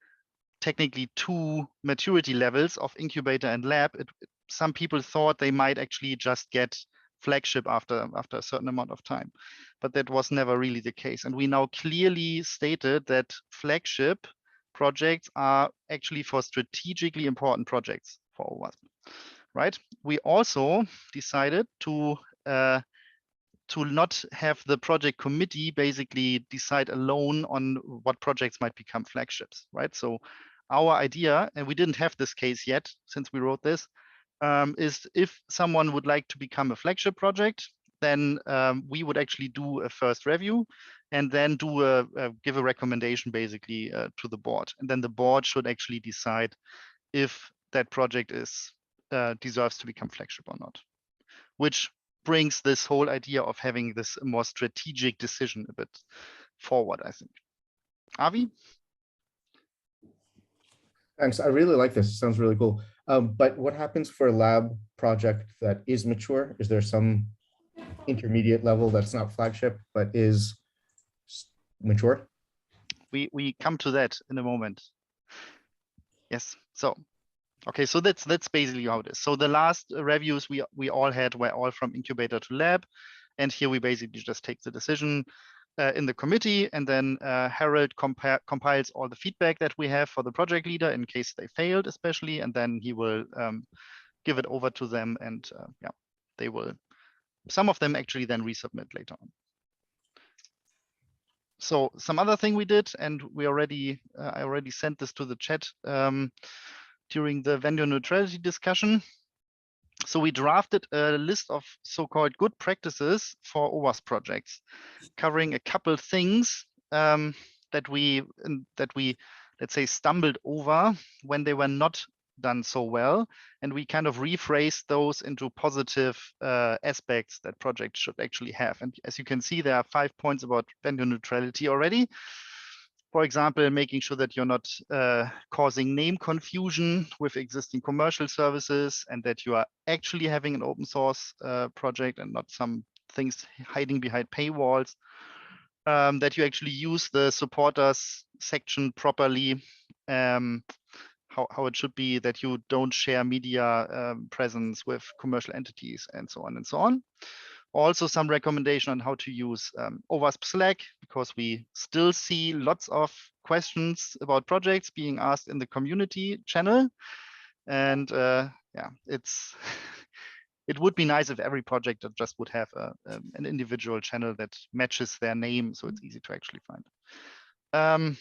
technically 2 maturity levels of incubator and lab, some people thought they might actually just get flagship after a certain amount of time, but that was never really the case. And we now clearly stated that flagship projects are actually for strategically important projects for OWASP, right? We also decided to to not have the project committee basically decide alone on what projects might become flagships, right? So our idea, and we didn't have this case yet since we wrote this, is if someone would like to become a flagship project, then we would actually do a first review and then do give a recommendation basically to the board. And then the board should actually decide if that project deserves to become flagship or not, which brings this whole idea of having this more strategic decision a bit forward, I think. Avi? Thanks. I really like this. It sounds really cool. But what happens for a lab project that is mature? Is there some intermediate level that's not flagship but is mature? We come to that in a moment. Yes. So okay, so that's basically how it is. So the last reviews we all had were all from incubator to lab, and here we basically just take the decision in the committee, and then Harold compiles all the feedback that we have for the project leader in case they failed, especially, and then he will give it over to them, and yeah, they will. Some of them actually then resubmit later on. So some other thing we did, and we already I already sent this to the chat during the vendor neutrality discussion. So we drafted a list of so-called good practices for OWASP projects, covering a couple things that we let's say stumbled over when they were not done so well, and we kind of rephrased those into positive aspects that projects should actually have. And as you can see, there are 5 points about vendor neutrality already. For example, making sure that you're not causing name confusion with existing commercial services, and that you are actually having an open source project and not some things hiding behind paywalls. That you actually use the supporters section properly, how it should be, that you don't share media presence with commercial entities, and so on and so on. Also some recommendation on how to use OWASP Slack, because we still see lots of questions about projects being asked in the community channel. And yeah, it would be nice if every project just would have an individual channel that matches their name, so it's easy to actually find.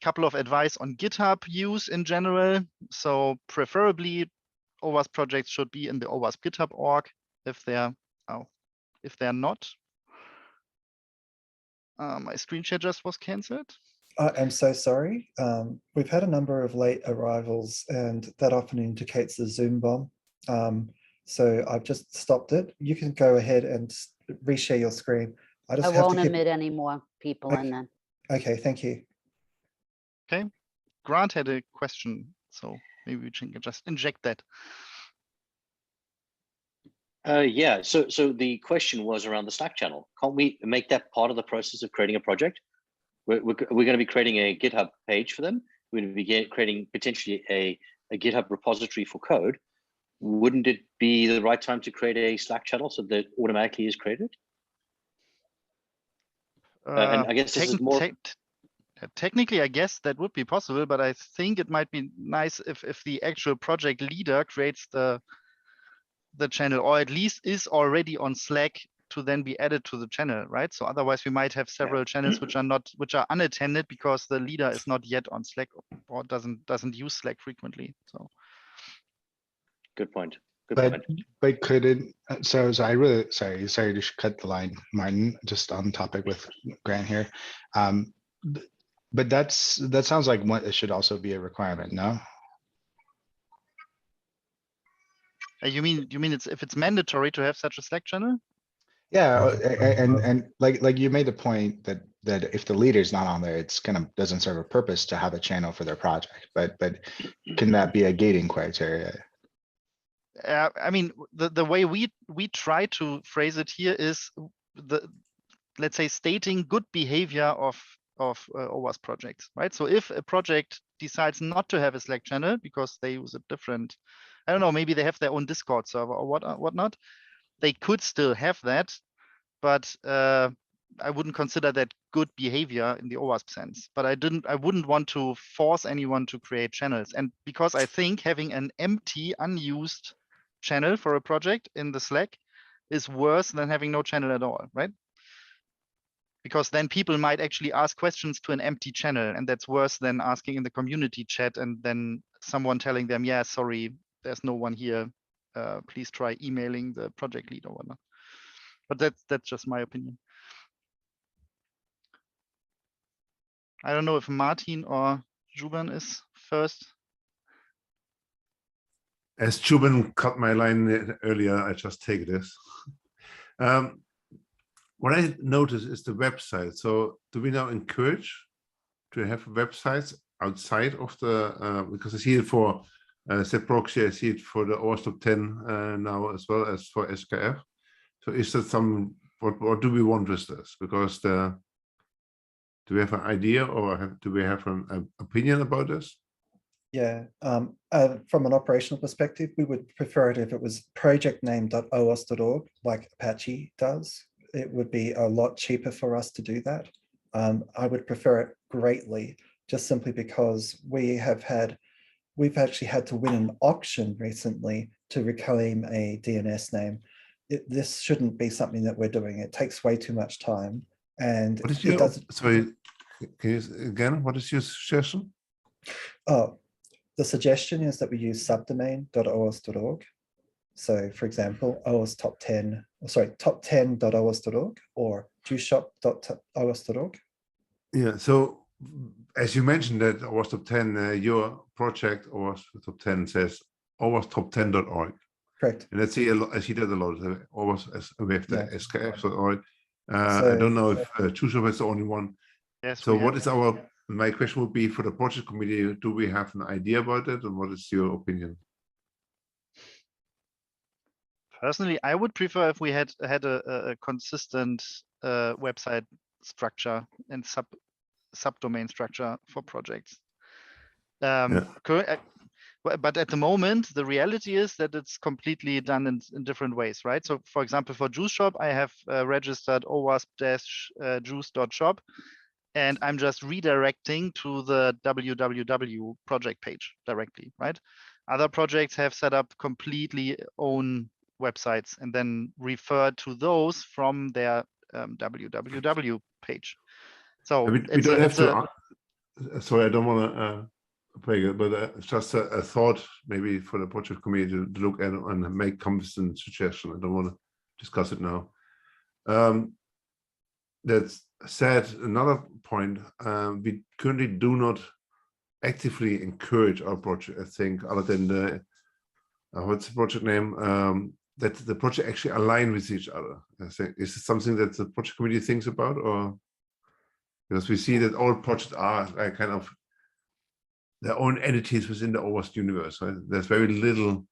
Couple of advice on GitHub use in general. So preferably OWASP projects should be in the OWASP GitHub org if they're not. My screen share just was cancelled. I'm so sorry. We've had a number of late arrivals, and that often indicates a Zoom bomb. So I've just stopped it. You can go ahead and reshare your screen. I won't admit any more people in then. Okay, thank you. Okay, Grant had a question, so maybe we can just inject that. Yeah, so the question was around the Slack channel. Can't we make that part of the process of creating a project? We're going to be creating a GitHub page for them. We're going to be creating potentially a GitHub repository for code. Wouldn't it be the right time to create a Slack channel so that automatically is created? And I guess this is more... Technically, I guess that would be possible, but I think it might be nice if the actual project leader creates the channel, or at least is already on Slack to then be added to the channel, right? So otherwise we might have several channels which are unattended because the leader is not yet on Slack or doesn't use Slack frequently. So good point. But could it, so I really sorry to cut the line, Martin, just on topic with Grant here. But that sounds like what it should also be a requirement, no? You mean if it's mandatory to have such a Slack channel? Yeah, and like you made the point that if the leader's not on there, it's kind of doesn't serve a purpose to have a channel for their project. But can that be a gating criteria? I mean, the way we try to phrase it here is let's say stating good behavior of OWASP projects, right? So if a project decides not to have a Slack channel because they use a different, I don't know, maybe they have their own Discord server or whatnot, they could still have that, but I wouldn't consider that good behavior in the OWASP sense. But I wouldn't want to force anyone to create channels, and because I think having an empty, unused channel for a project in the Slack is worse than having no channel at all, right? Because then people might actually ask questions to an empty channel, and that's worse than asking in the community chat and then someone telling them, yeah, sorry, there's no one here. Please try emailing the project lead or whatnot. But that's just my opinion. I don't know if Martin or Juban is first. As Juban cut my line earlier, I just take this. What I noticed is the website. So do we now encourage to have websites outside of the, because I see it for proxy, I see it for the OWASP Top 10 now as well as for SKF. So is that some, what do we want with this? Because do we have an idea or do we have an opinion about this? Yeah, from an operational perspective, we would prefer it if it was projectname.owasp.org like Apache does. It would be a lot cheaper for us to do that. I would prefer it greatly, just simply because we've actually had to win an auction recently to reclaim a DNS name. This shouldn't be something that we're doing. It takes way too much time, and what is it doesn't. Sorry, can you again? What is your suggestion? Oh, the suggestion is that we use subdomain.owasp.org. So, for example, OWASP top 10, top 10.owasp.org or juiceshop.owasp.org. Yeah. So, as you mentioned that OWASP top 10, your project OWASP top 10 says OWASP top 10.org. Correct. And I see that a lot. OWASP with the SKF.org. So, I don't know if JuiceShop is the only one. Yes. So, what is my question would be for the project committee? Do we have an idea about it, and what is your opinion? Personally, I would prefer if we had a consistent website structure and subdomain structure for projects. But at the moment, the reality is that it's completely done in different ways, right? So, for example, for JuiceShop, I have registered owasp-juice.shop, and I'm just redirecting to the www project page directly, right? Other projects have set up completely own websites and then refer to those from their www page. So we don't have to. Sorry, I don't want to break it, but it's just a thought maybe for the project committee to look at and make consistent suggestion. I don't want to discuss it now. That's said. Another point: we currently do not actively encourage our project. I think, other than the what's the project name? That the project actually align with each other. I think, is it something that the project committee thinks about, or because we see that all projects are kind of their own entities within the OWASP universe. Right? There's very little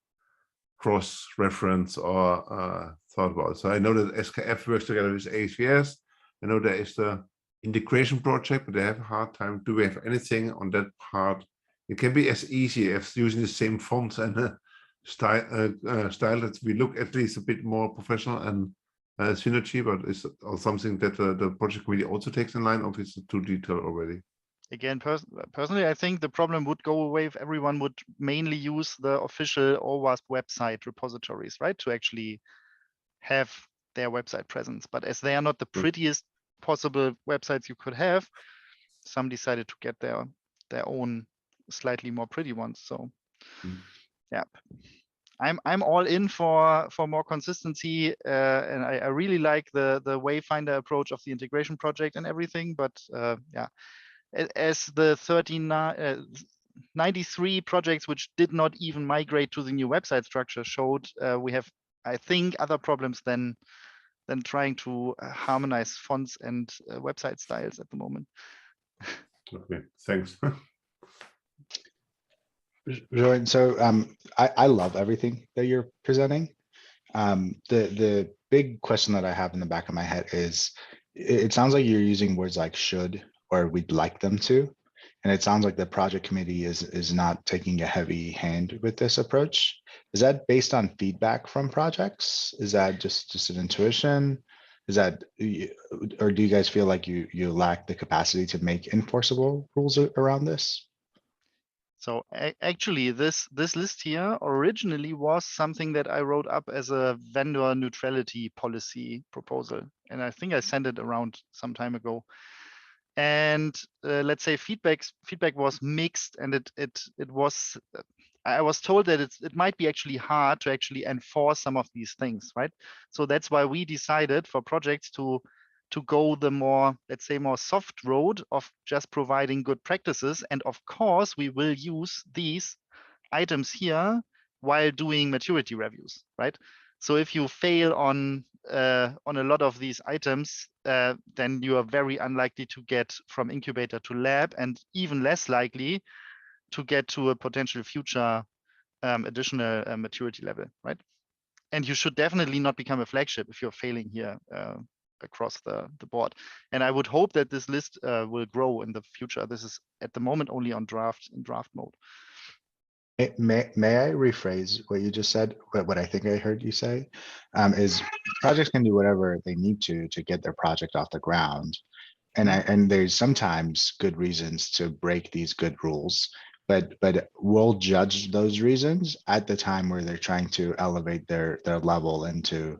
cross-reference or thought about. So I know that SKF works together with ACS. I know there is the integration project, but they have a hard time. Do we have anything on that part? It can be as easy as using the same fonts and style that we look at least a bit more professional and synergy, but it's something that the project committee also takes in line, or is it too detailed already? Again, personally, I think the problem would go away if everyone would mainly use the official OWASP website repositories, right, to actually have their website presence. But as they are not the prettiest possible websites you could have, some decided to get their own slightly more pretty ones. So, yeah. I'm all in for more consistency, and I really like the Wayfinder approach of the integration project and everything. But yeah, as the 93 projects which did not even migrate to the new website structure showed, we have, I think, other problems than trying to harmonize fonts and website styles at the moment. Okay, thanks. Jordan, so I love everything that you're presenting. The big question that I have in the back of my head is, it sounds like you're using words like should or we'd like them to, and it sounds like the project committee is not taking a heavy hand with this approach. Is that based on feedback from projects? Is that just an intuition? Is that, or do you guys feel like you lack the capacity to make enforceable rules around this? So actually, this list here originally was something that I wrote up as a vendor neutrality policy proposal, and I think I sent it around some time ago. And let's say feedback was mixed, and it was. I was told that it might be actually hard to actually enforce some of these things, right? So that's why we decided for projects to go the more, let's say, more soft road of just providing good practices. And of course, we will use these items here while doing maturity reviews, right? So if you fail on a lot of these items, then you are very unlikely to get from incubator to lab, and even less likely to get to a potential future additional maturity level, right? And you should definitely not become a flagship if you're failing here across the board. And I would hope that this list will grow in the future. This is at the moment only on draft mode. May I rephrase what you just said? What I think I heard you say is projects can do whatever they need to get their project off the ground. And there's sometimes good reasons to break these good rules, but we'll judge those reasons at the time where they're trying to elevate their level into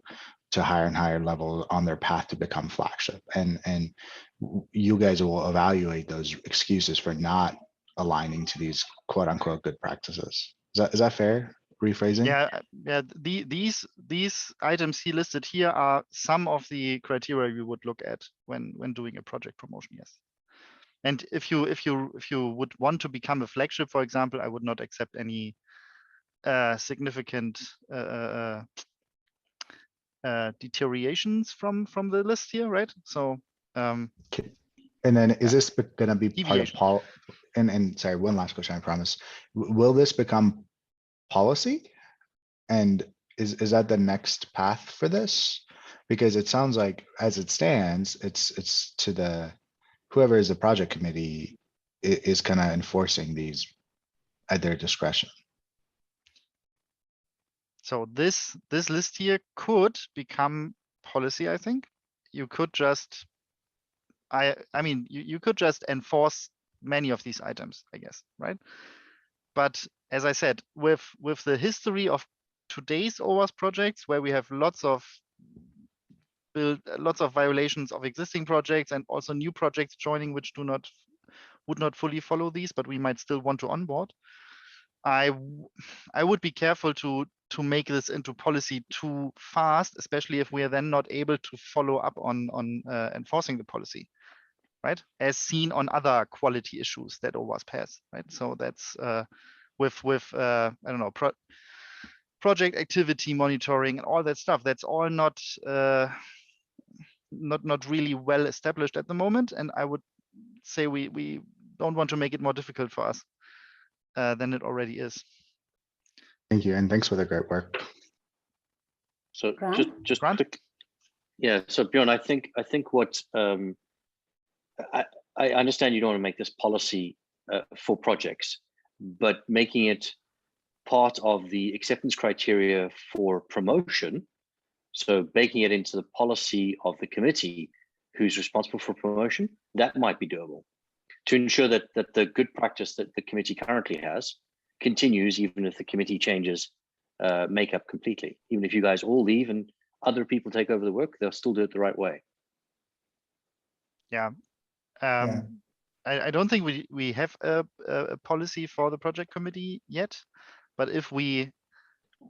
higher and higher level on their path to become flagship. And you guys will evaluate those excuses for not aligning to these quote unquote good practices. Is that fair? Rephrasing? Yeah. These items he listed here are some of the criteria we would look at when doing a project promotion. Yes. And if you would want to become a flagship, for example, I would not accept any significant deteriorations from the list here, right? So and then is this going to be deviation. part of and sorry, one last question, I promise. Will this become policy? And is that the next path for this? Because it sounds like as it stands, it's to the whoever is the project committee is kind of enforcing these at their discretion. So this list here could become policy, I think. You could just, I mean, you could just enforce many of these items, I guess, right? But as I said, with the history of today's OWASP projects, where we have lots of violations of existing projects and also new projects joining, which would not fully follow these, but we might still want to onboard. I would be careful to make this into policy too fast, especially if we are then not able to follow up on enforcing the policy, right? As seen on other quality issues that OWASP has, right? So that's with I don't know, project activity monitoring and all that stuff. That's all not really well established at the moment, and I would say we don't want to make it more difficult for us than it already is. Thank you, and thanks for the great work. So Grant? just yeah. So Bjorn, I think what I understand you don't want to make this policy for projects, but making it part of the acceptance criteria for promotion. So baking it into the policy of the committee who's responsible for promotion, that might be doable to ensure that the good practice that the committee currently has continues, even if the committee changes makeup completely. Even if you guys all leave and other people take over the work, they'll still do it the right way. Yeah. I don't think we have a policy for the project committee yet, but if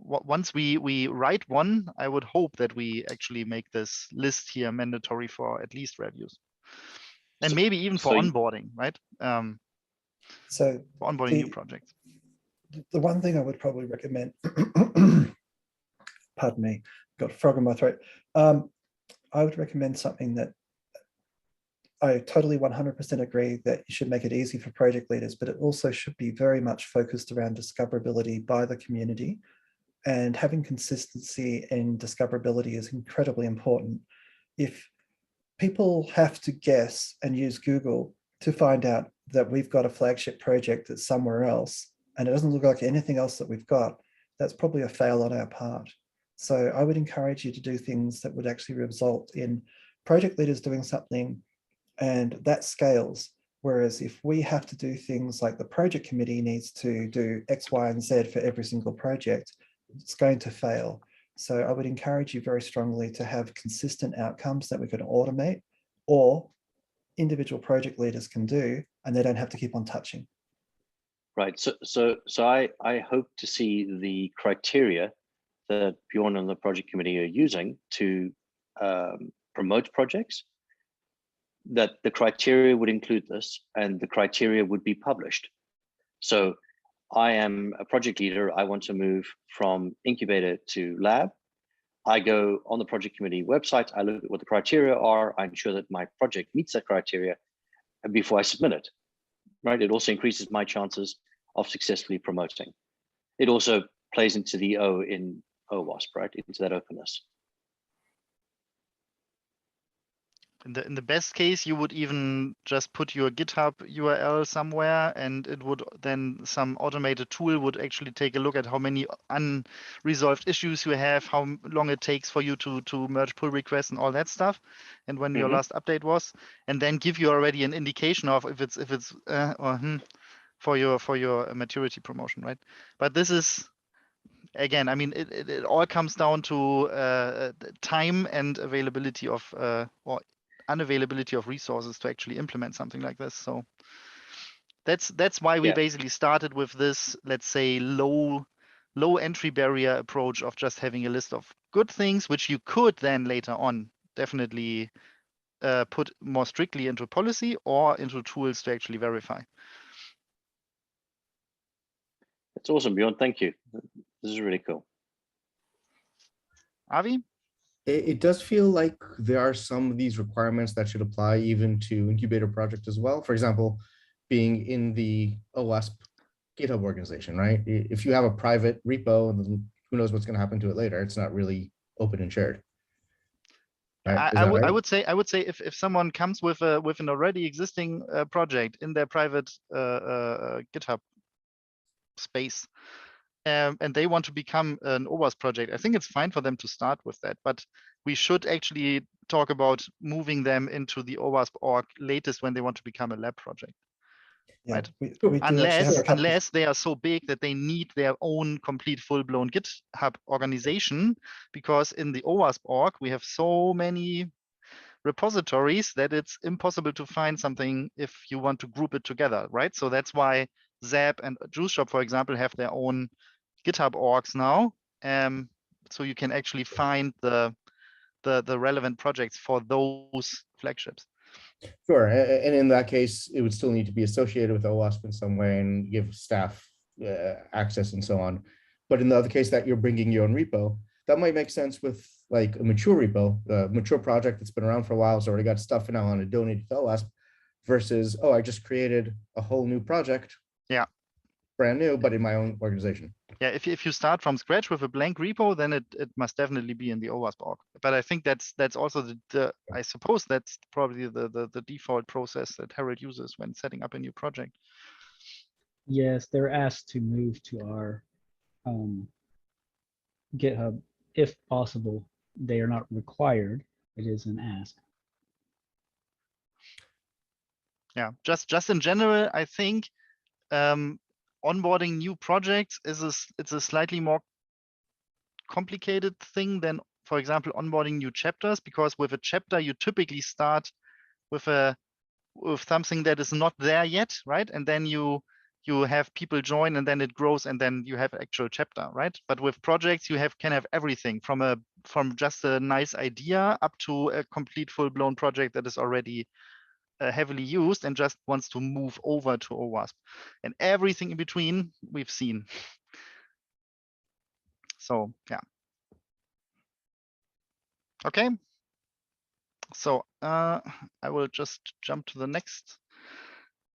once we write one, I would hope that we actually make this list here mandatory for at least reviews, and maybe even for onboarding, right? So for onboarding new projects. The one thing I would probably recommend, pardon me, got a frog in my throat. I would recommend something that I totally 100% agree that you should make it easy for project leaders, but it also should be very much focused around discoverability by the community. And having consistency in discoverability is incredibly important. If people have to guess and use Google to find out that we've got a flagship project that's somewhere else, and it doesn't look like anything else that we've got, that's probably a fail on our part. So I would encourage you to do things that would actually result in project leaders doing something and that scales. Whereas if we have to do things like the project committee needs to do X, Y, and Z for every single project, it's going to fail. So I would encourage you very strongly to have consistent outcomes that we can automate, or individual project leaders can do, and they don't have to keep on touching. Right. So I hope to see the criteria that Bjorn and the project committee are using to promote projects, that the criteria would include this and the criteria would be published. So I am a project leader. I want to move from incubator to lab. I go on the project committee website. I look at what the criteria are. I ensure that my project meets that criteria before I submit it. Right. It also increases my chances of successfully promoting. It also plays into the O in OWASP, right? Into that openness. In the best case, you would even just put your GitHub URL somewhere, and it would then some automated tool would actually take a look at how many unresolved issues you have, how long it takes for you to merge pull requests and all that stuff, and when your last update was, and then give you already an indication of if it's for your maturity promotion, right? But this is, again, I mean, it all comes down to time and availability of or unavailability of resources to actually implement something like this. So that's why we basically started with this, let's say, low entry barrier approach of just having a list of good things, which you could then later on definitely put more strictly into policy or into tools to actually verify. That's awesome, Bjorn. Thank you. This is really cool. Avi? It does feel like there are some of these requirements that should apply even to incubator project as well. For example, being in the OWASP GitHub organization, right? If you have a private repo, who knows what's going to happen to it later? It's not really open and shared. Right? I would say if someone comes with an already existing project in their private GitHub space, and they want to become an OWASP project, I think it's fine for them to start with that. But we should actually talk about moving them into the OWASP org latest when they want to become a lab project. Yeah, right? Unless they are so big that they need their own complete full-blown GitHub organization, because in the OWASP org we have so many repositories that it's impossible to find something if you want to group it together, right? So that's why Zap and Juice Shop, for example, have their own GitHub orgs now, so you can actually find the relevant projects for those flagships. Sure, and in that case, it would still need to be associated with OWASP in some way and give staff access and so on. But in the other case that you're bringing your own repo, that might make sense with like a mature repo, a mature project that's been around for a while, so already got stuff and I want to donate to OWASP, versus, oh, I just created a whole new project. Yeah. Brand new, but in my own organization. Yeah, if you start from scratch with a blank repo, then it must definitely be in the OWASP org. But I think that's also I suppose that's probably the default process that Harold uses when setting up a new project. Yes, they're asked to move to our GitHub if possible. They are not required. It is an ask. Yeah, just in general, I think onboarding new projects it's a slightly more complicated thing than, for example, onboarding new chapters, because with a chapter you typically start with something that is not there yet, right? And then you have people join, and then it grows, and then you have actual chapter, right? But with projects you can have everything from just a nice idea up to a complete full-blown project that is already heavily used and just wants to move over to OWASP, and everything in between we've seen. So yeah. Okay. So I will just jump to the next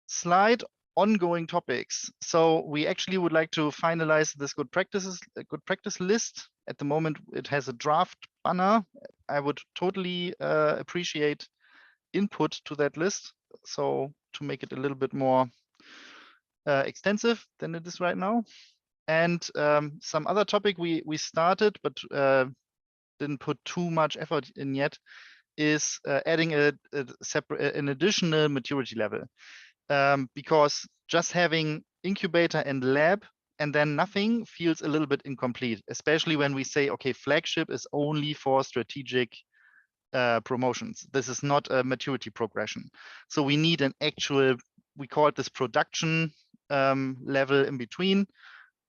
slide. Ongoing topics. So we actually would like to finalize this good practice list. At the moment, it has a draft banner. I would totally appreciate input to that list, so to make it a little bit more extensive than it is right now. And some other topic we started but didn't put too much effort in yet is adding an additional maturity level. because just having incubator and lab and then nothing feels a little bit incomplete, especially when we say, okay, flagship is only for strategic promotions. This is not a maturity progression. So we need an actual, we call it this production level in between.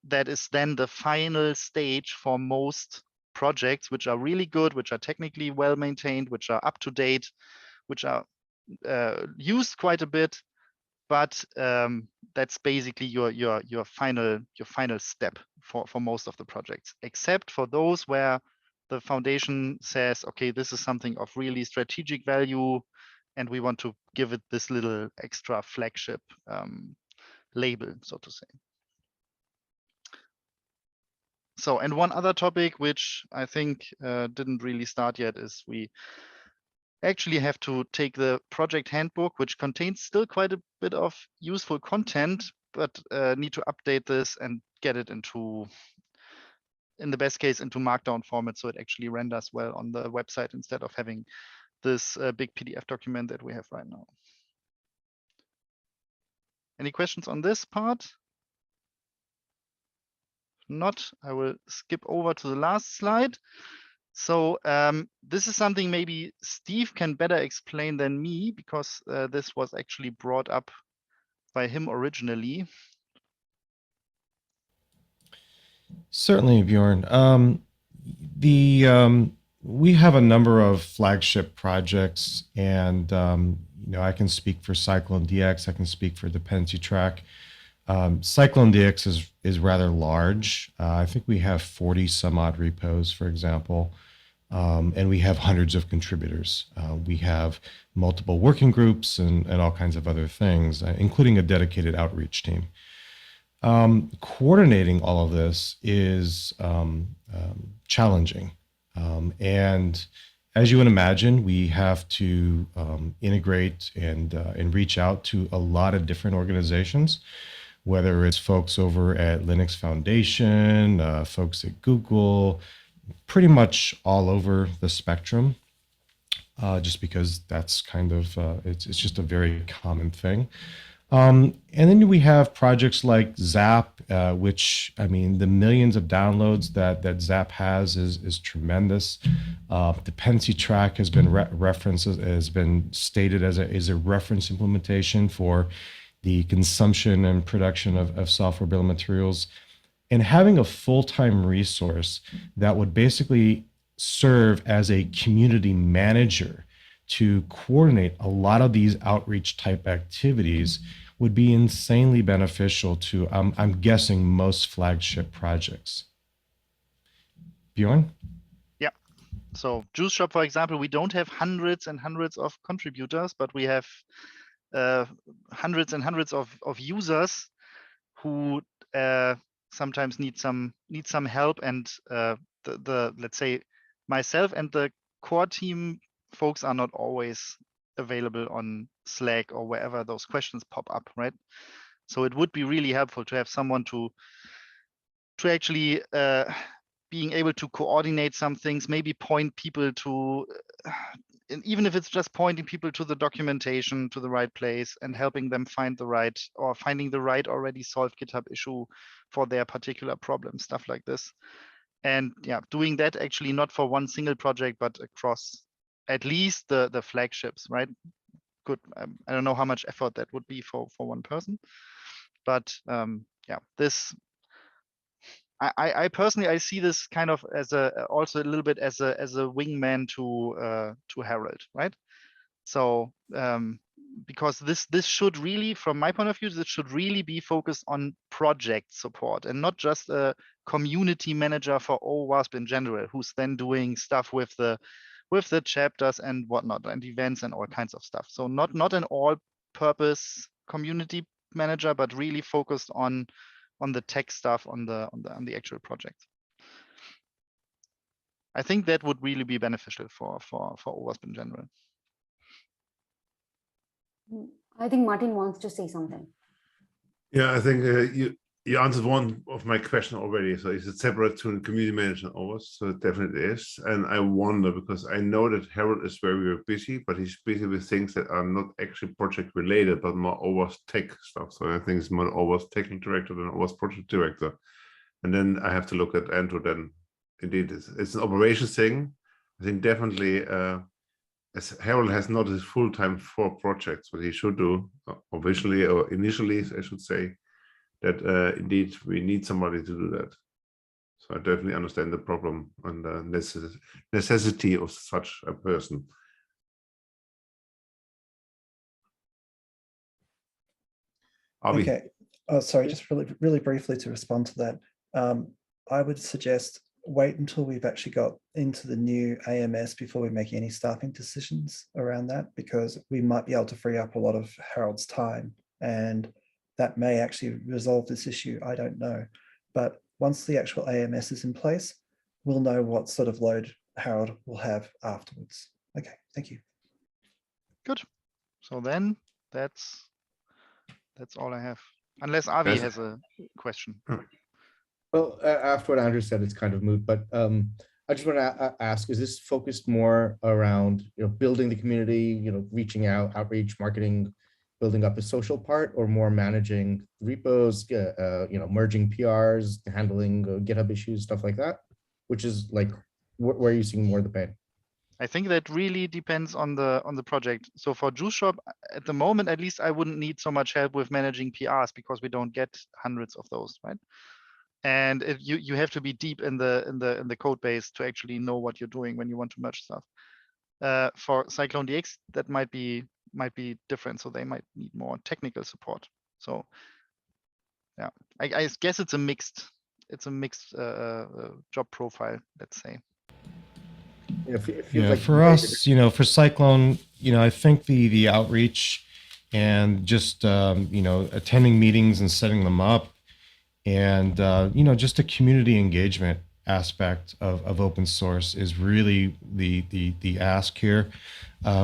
That is then the final stage for most projects, which are really good, which are technically well maintained, which are up to date, which are used quite a bit. But that's basically your final step for most of the projects, except for those where the foundation says, okay, this is something of really strategic value, and we want to give it this little extra flagship label, so to say. So, and one other topic which I think didn't really start yet is we actually have to take the project handbook, which contains still quite a bit of useful content, but need to update this and get it into, in the best case, into Markdown format, so it actually renders well on the website instead of having this big PDF document that we have right now. Any questions on this part? Not, I will skip over to the last slide. So this is something maybe Steve can better explain than me, because this was actually brought up by him originally. Certainly, Bjorn. We have a number of flagship projects, and I can speak for Cyclone DX. I can speak for Dependency Track. Cyclone DX is rather large. I think we have 40 some odd repos, for example, and we have hundreds of contributors. We have multiple working groups and all kinds of other things, including a dedicated outreach team. Coordinating all of this is challenging. And as you would imagine, we have to integrate and reach out to a lot of different organizations, whether it's folks over at Linux Foundation, folks at Google, pretty much all over the spectrum, just because that's kind of, it's just a very common thing. And then we have projects like Zap, which, I mean, the millions of downloads that Zap has is tremendous. Dependency Track has been referenced, has been stated as a reference implementation for the consumption and production of software bill of materials. And having a full-time resource that would basically serve as a community manager to coordinate a lot of these outreach type activities would be insanely beneficial to, I'm guessing, most flagship projects. Bjorn? Yeah. So Juice Shop, for example, we don't have hundreds and hundreds of contributors, but we have hundreds and hundreds of users who sometimes need some help, and the let's say myself and the core team folks are not always available on Slack or wherever those questions pop up, right? So it would be really helpful to have someone to actually being able to coordinate some things, maybe point people to, and even if it's just pointing people to the documentation, to the right place, and helping them find the right, or finding the right already solved GitHub issue for their particular problem, stuff like this. And yeah, doing that actually not for one single project, but across at least the flagships, right? Good. I don't know how much effort that would be for one person, but yeah, this, I personally, I see this kind of as also a little bit as a wingman to Harold, right? So because this should really, from my point of view, this should really be focused on project support and not just a community manager for OWASP in general, who's then doing stuff with the chapters and whatnot and events and all kinds of stuff. So not an all-purpose community manager, but really focused on the tech stuff, on the actual project. I think that would really be beneficial for OWASP in general. I think Martin wants to say something. Yeah, I think You answered one of my question already. So is it separate to the community manager and OWASP? So it definitely is. And I wonder, because I know that Harold is very busy, but he's busy with things that are not actually project related, but more OWASP tech stuff. So I think it's more OWASP technical director than OWASP project director. And then I have to look at Andrew. Then indeed, it's an operations thing. I think definitely, as Harold has not his full-time 4 projects, what he should do, officially or initially, I should say, that indeed we need somebody to do that. So I definitely understand the problem and the necessity of such a person. Avi. Okay. Oh, sorry, just really briefly to respond to that. I would suggest wait until we've actually got into the new AMS before we make any staffing decisions around that, because we might be able to free up a lot of Harold's time, and that may actually resolve this issue. I don't know. But once the actual AMS is in place, we'll know what sort of load Harold will have afterwards. Okay, thank you. Good. So then that's all I have. Unless Avi has a question. Well, after what Andrew said, it's kind of moot, but I just want to ask, is this focused more around, building the community, reaching out, outreach, marketing, building up the social part, or more managing repos, merging PRs, handling GitHub issues, stuff like that? Which is like, where are you seeing more of the pain? I think that really depends on the project. So for Juice Shop, at the moment, at least, I wouldn't need so much help with managing PRs because we don't get hundreds of those, right? And you have to be deep in the code base to actually know what you're doing when you want to merge stuff. For Cyclone DX, that might be different, so they might need more technical support. So yeah, I guess it's a mixed job profile, let's say. Yeah, for us, for Cyclone, I think the outreach and just attending meetings and setting them up, and just a community engagement aspect of open source is really the ask here.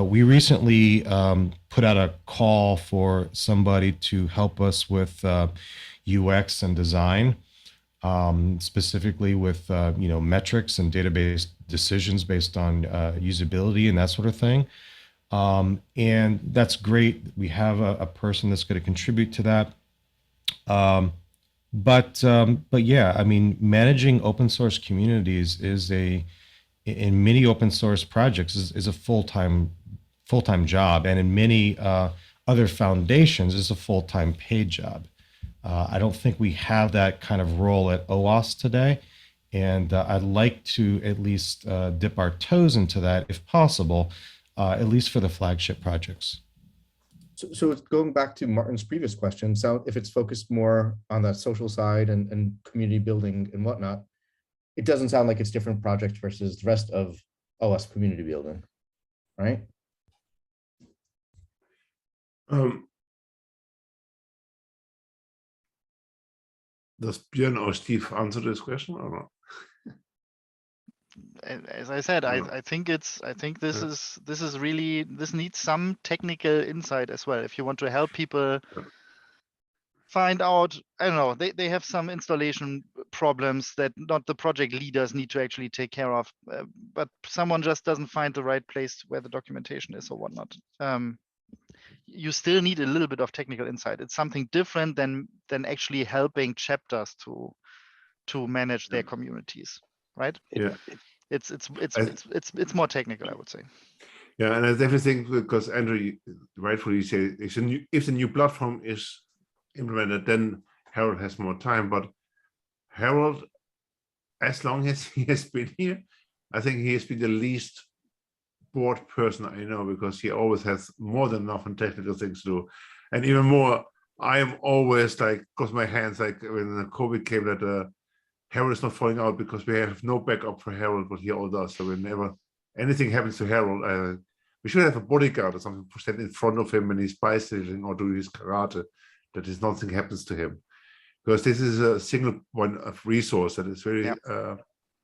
We recently put out a call for somebody to help us with UX and design, specifically with metrics and database decisions based on usability and that sort of thing. And that's great. We have a person that's going to contribute to that. But yeah, I mean, managing open source communities in many open source projects is a full-time job, and in many other foundations is a full-time paid job. I don't think we have that kind of role at OWASP today, and I'd like to at least dip our toes into that if possible, at least for the flagship projects. So going back to Martin's previous question, so if it's focused more on the social side and community building and whatnot, it doesn't sound like it's different projects versus the rest of OWASP community building, right? Does Björn or Steve answer this question or not? As I said, I think this needs some technical insight as well. If you want to help people find out, I don't know, they have some installation problems that not the project leaders need to actually take care of, but someone just doesn't find the right place where the documentation is or whatnot. You still need a little bit of technical insight. It's something different than actually helping chapters to manage their communities, right? Yeah. It's more technical, I would say. Yeah, and I definitely think, because Andrew rightfully said, if the new platform is implemented, then Harold has more time. But Harold, as long as he has been here, I think he has been the least bored person I know, because he always has more than enough on technical things to do. And even more, I am always like, cross my hands, like when the COVID came, that Harold is not falling out, because we have no backup for Harold, what he all does. So whenever anything happens to Harold, we should have a bodyguard or something to stand in front of him when he's bicycling or doing his karate, that is nothing happens to him. Because this is a single point of resource that is very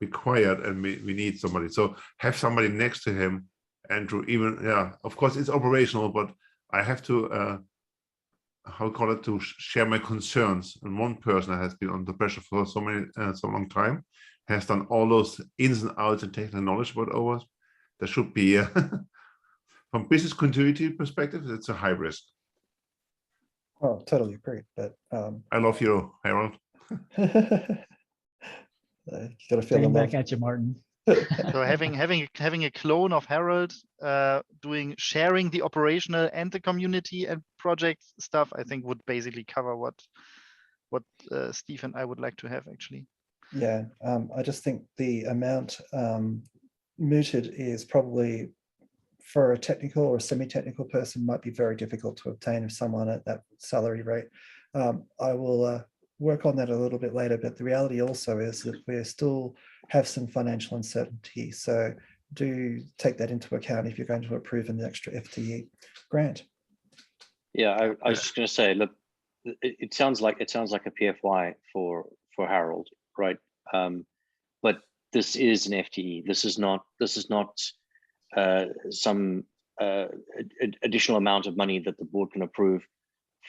required, and we need somebody. So have somebody next to him, Andrew, even, of course it's operational, but I have to how call it, to share my concerns. And one person that has been under pressure for so long time has done all those ins and outs and technical knowledge about OWASP. There should be, from business continuity perspective, it's a high risk. Oh, totally agree. But I love you, Harold. you got to feel the Same love. back at you, Martin. So having a clone of Harold sharing the operational and the community and project stuff, I think would basically cover what Steve and I would like to have actually. Yeah, I just think the amount mooted is probably, for a technical or semi-technical person, might be very difficult to obtain if someone at that salary rate. I will work on that a little bit later, but the reality also is that we still have some financial uncertainty. So do take that into account if you're going to approve an extra FTE grant. Yeah, I was just going to say, look, it sounds like a PFY for Harold, right? But this is an FTE. This is not some additional amount of money that the board can approve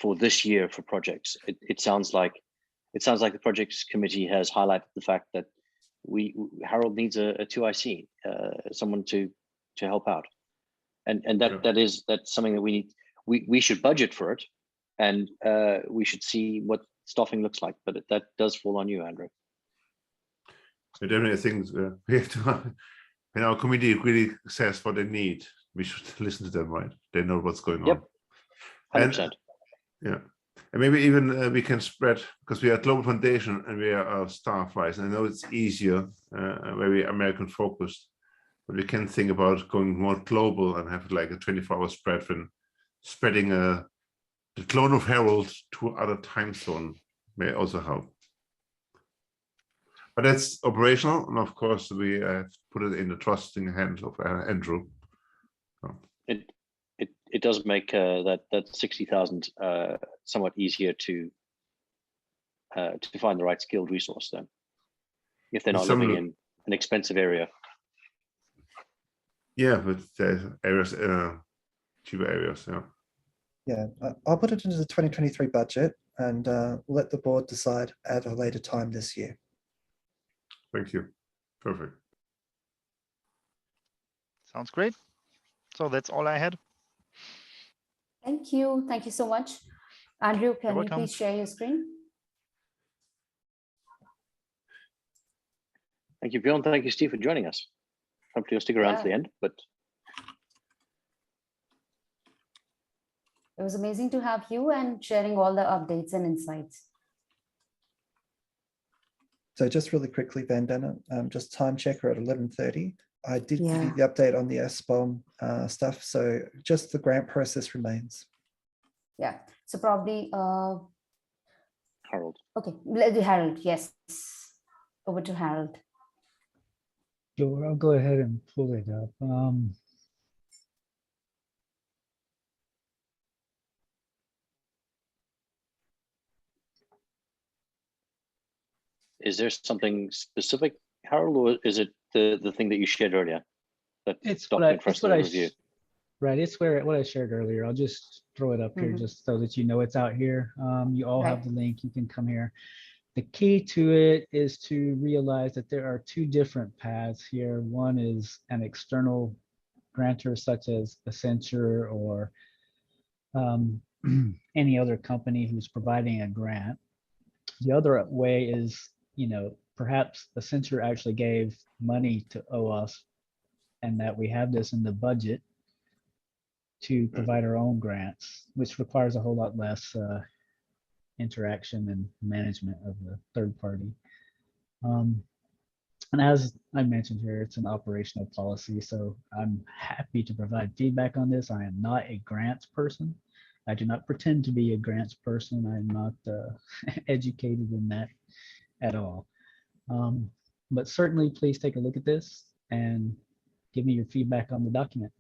for this year for projects. It sounds like the projects committee has highlighted the fact that Harold needs a 2IC, someone to help out, and that's something that we need. We should budget for it, and we should see what staffing looks like. But that does fall on you, Andrew. So definitely, I think we have to. When our committee really says what they need, we should listen to them, right? They know what's going on. Yep, 100%. Yeah, and maybe even we can spread, because we are a global foundation and we are staff-wise. And I know it's easier, very American focused, but we can think about going more global and have like a 24-hour spread when spreading the clone of Harold to other time zone may also help. But that's operational, and of course we have put it in the trusting hands of Andrew. So. It does make that 60,000 somewhat easier to find the right skilled resource then, if they're not living in an expensive area. Yeah, but there's areas, cheaper areas. Yeah. Yeah, I'll put it into the 2023 budget and let the board decide at a later time this year. Thank you. Perfect. Sounds great. So that's all I had. Thank you. Thank you so much. Andrew, can you welcome. please share your screen? Thank you, Bjorn. Thank you, Steve, for joining us. Hopefully you'll stick around to the end, but it was amazing to have you and sharing all the updates and insights. So just really quickly, Vandana, just time checker at 11:30. I did give you the update on the SBOM stuff. So just the grant process remains. Yeah, so probably Harold. Okay, Harold, yes. Over to Harold. Sure, I'll go ahead and pull it up. Is there something specific, Harold, or is it the thing that you shared earlier? It's what I shared earlier. I'll just throw it up here just so that you know it's out here. You all have the link. You can come here. The key to it is to realize that there are two different paths here. One is an external grantor such as Accenture or any other company who's providing a grant. The other way is, perhaps Accenture actually gave money to OWASP and that we have this in the budget to provide our own grants, which requires a whole lot less interaction and management of the third party. And as I mentioned here, it's an operational policy, so I'm happy to provide feedback on this. I am not a grants person. I do not pretend to be a grants person. I'm not educated in that at all. But certainly please take a look at this and give me your feedback on the document.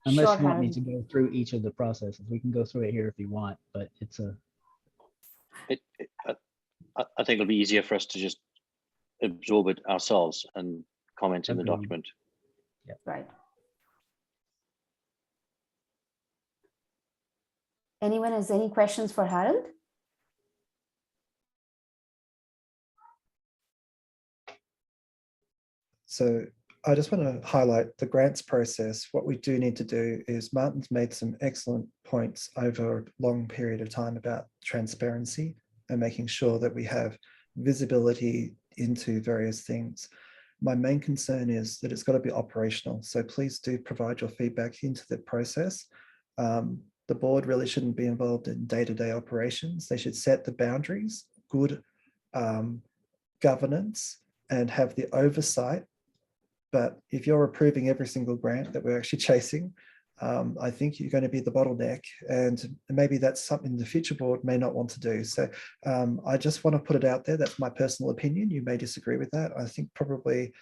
Unless you want me to go through each of the processes. We can go through it here if you want, but it's a... I think it'll be easier for us to just absorb it ourselves and comment in the document. Yeah, right. Anyone has any questions for Harold? So I just want to highlight the grants process. What we do need to do is Martin's made some excellent points over a long period of time about transparency and making sure that we have visibility into various things. My main concern is that it's got to be operational. So please do provide your feedback into the process. The board really shouldn't be involved in day-to-day operations. They should set the boundaries, good governance, and have the oversight. But if you're approving every single grant that we're actually chasing, I think you're going to be the bottleneck, and maybe that's something the future board may not want to do. So I just want to put it out there. That's my personal opinion. You may disagree with that. I think probably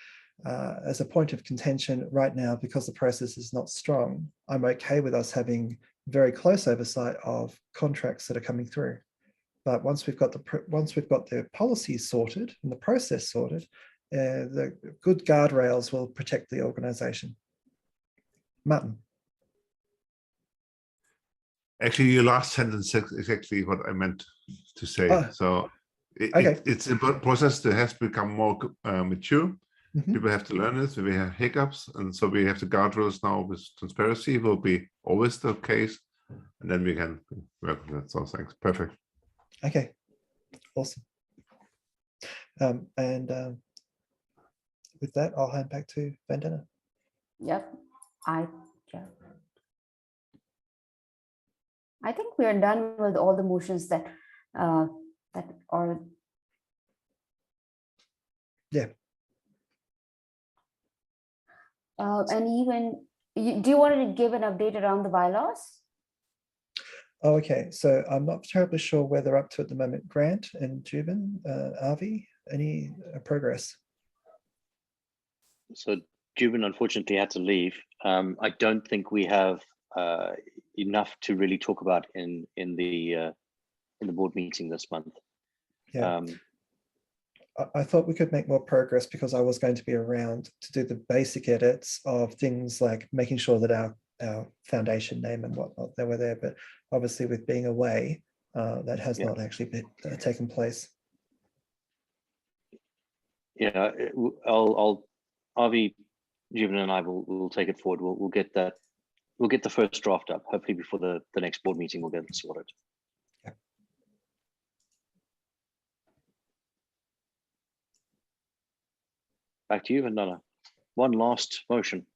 as a point of contention right now, because the process is not strong, I'm okay with us having very close oversight of contracts that are coming through. But once we've got the policies sorted and the process sorted, the good guardrails will protect the organization. Martin. Actually, your last sentence is exactly what I meant to say. Oh, so okay. It's a process that has become more mature. Mhm. People have to learn it. We have hiccups, and so we have the guardrails now with transparency. Will be always the case, and then we can work on that. So thanks. Perfect. Okay. Awesome. With that, I'll hand back to Vandana. Yep. I think we are done with all the motions that are. Yeah. And even, do you want to give an update around the bylaws? Oh, okay. So I'm not terribly sure where they're up to at the moment. Grant and Juven, Avi, any progress? So Juven unfortunately had to leave. I don't think we have enough to really talk about in the board meeting this month. Yeah. I thought we could make more progress because I was going to be around to do the basic edits of things like making sure that our foundation name and whatnot, they were there. But obviously with being away, that has not actually been taken place. Yeah, I'll Avi, Juven and I will take it forward. We'll get that. We'll get the first draft up. Hopefully before the next board meeting, we'll get it sorted. Yeah. Back to you, Vandana. One last motion.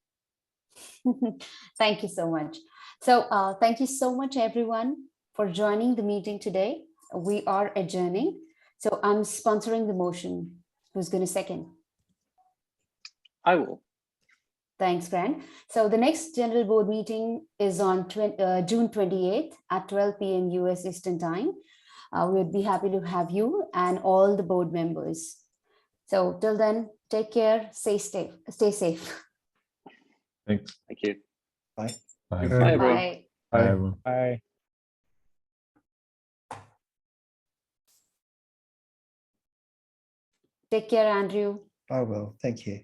Thank you so much. So thank you so much, everyone, for joining the meeting today. We are adjourning. So I'm sponsoring the motion. Who's going to second? I will. Thanks, Grant. So the next general board meeting is on June 28th at 12 p.m. US Eastern Time. We'd be happy to have you and all the board members. So till then, take care, stay safe. Thanks. Thank you. Bye. Bye. Bye, everyone. Bye. Bye, everyone. Bye. Take care, Andrew. I will. Thank you.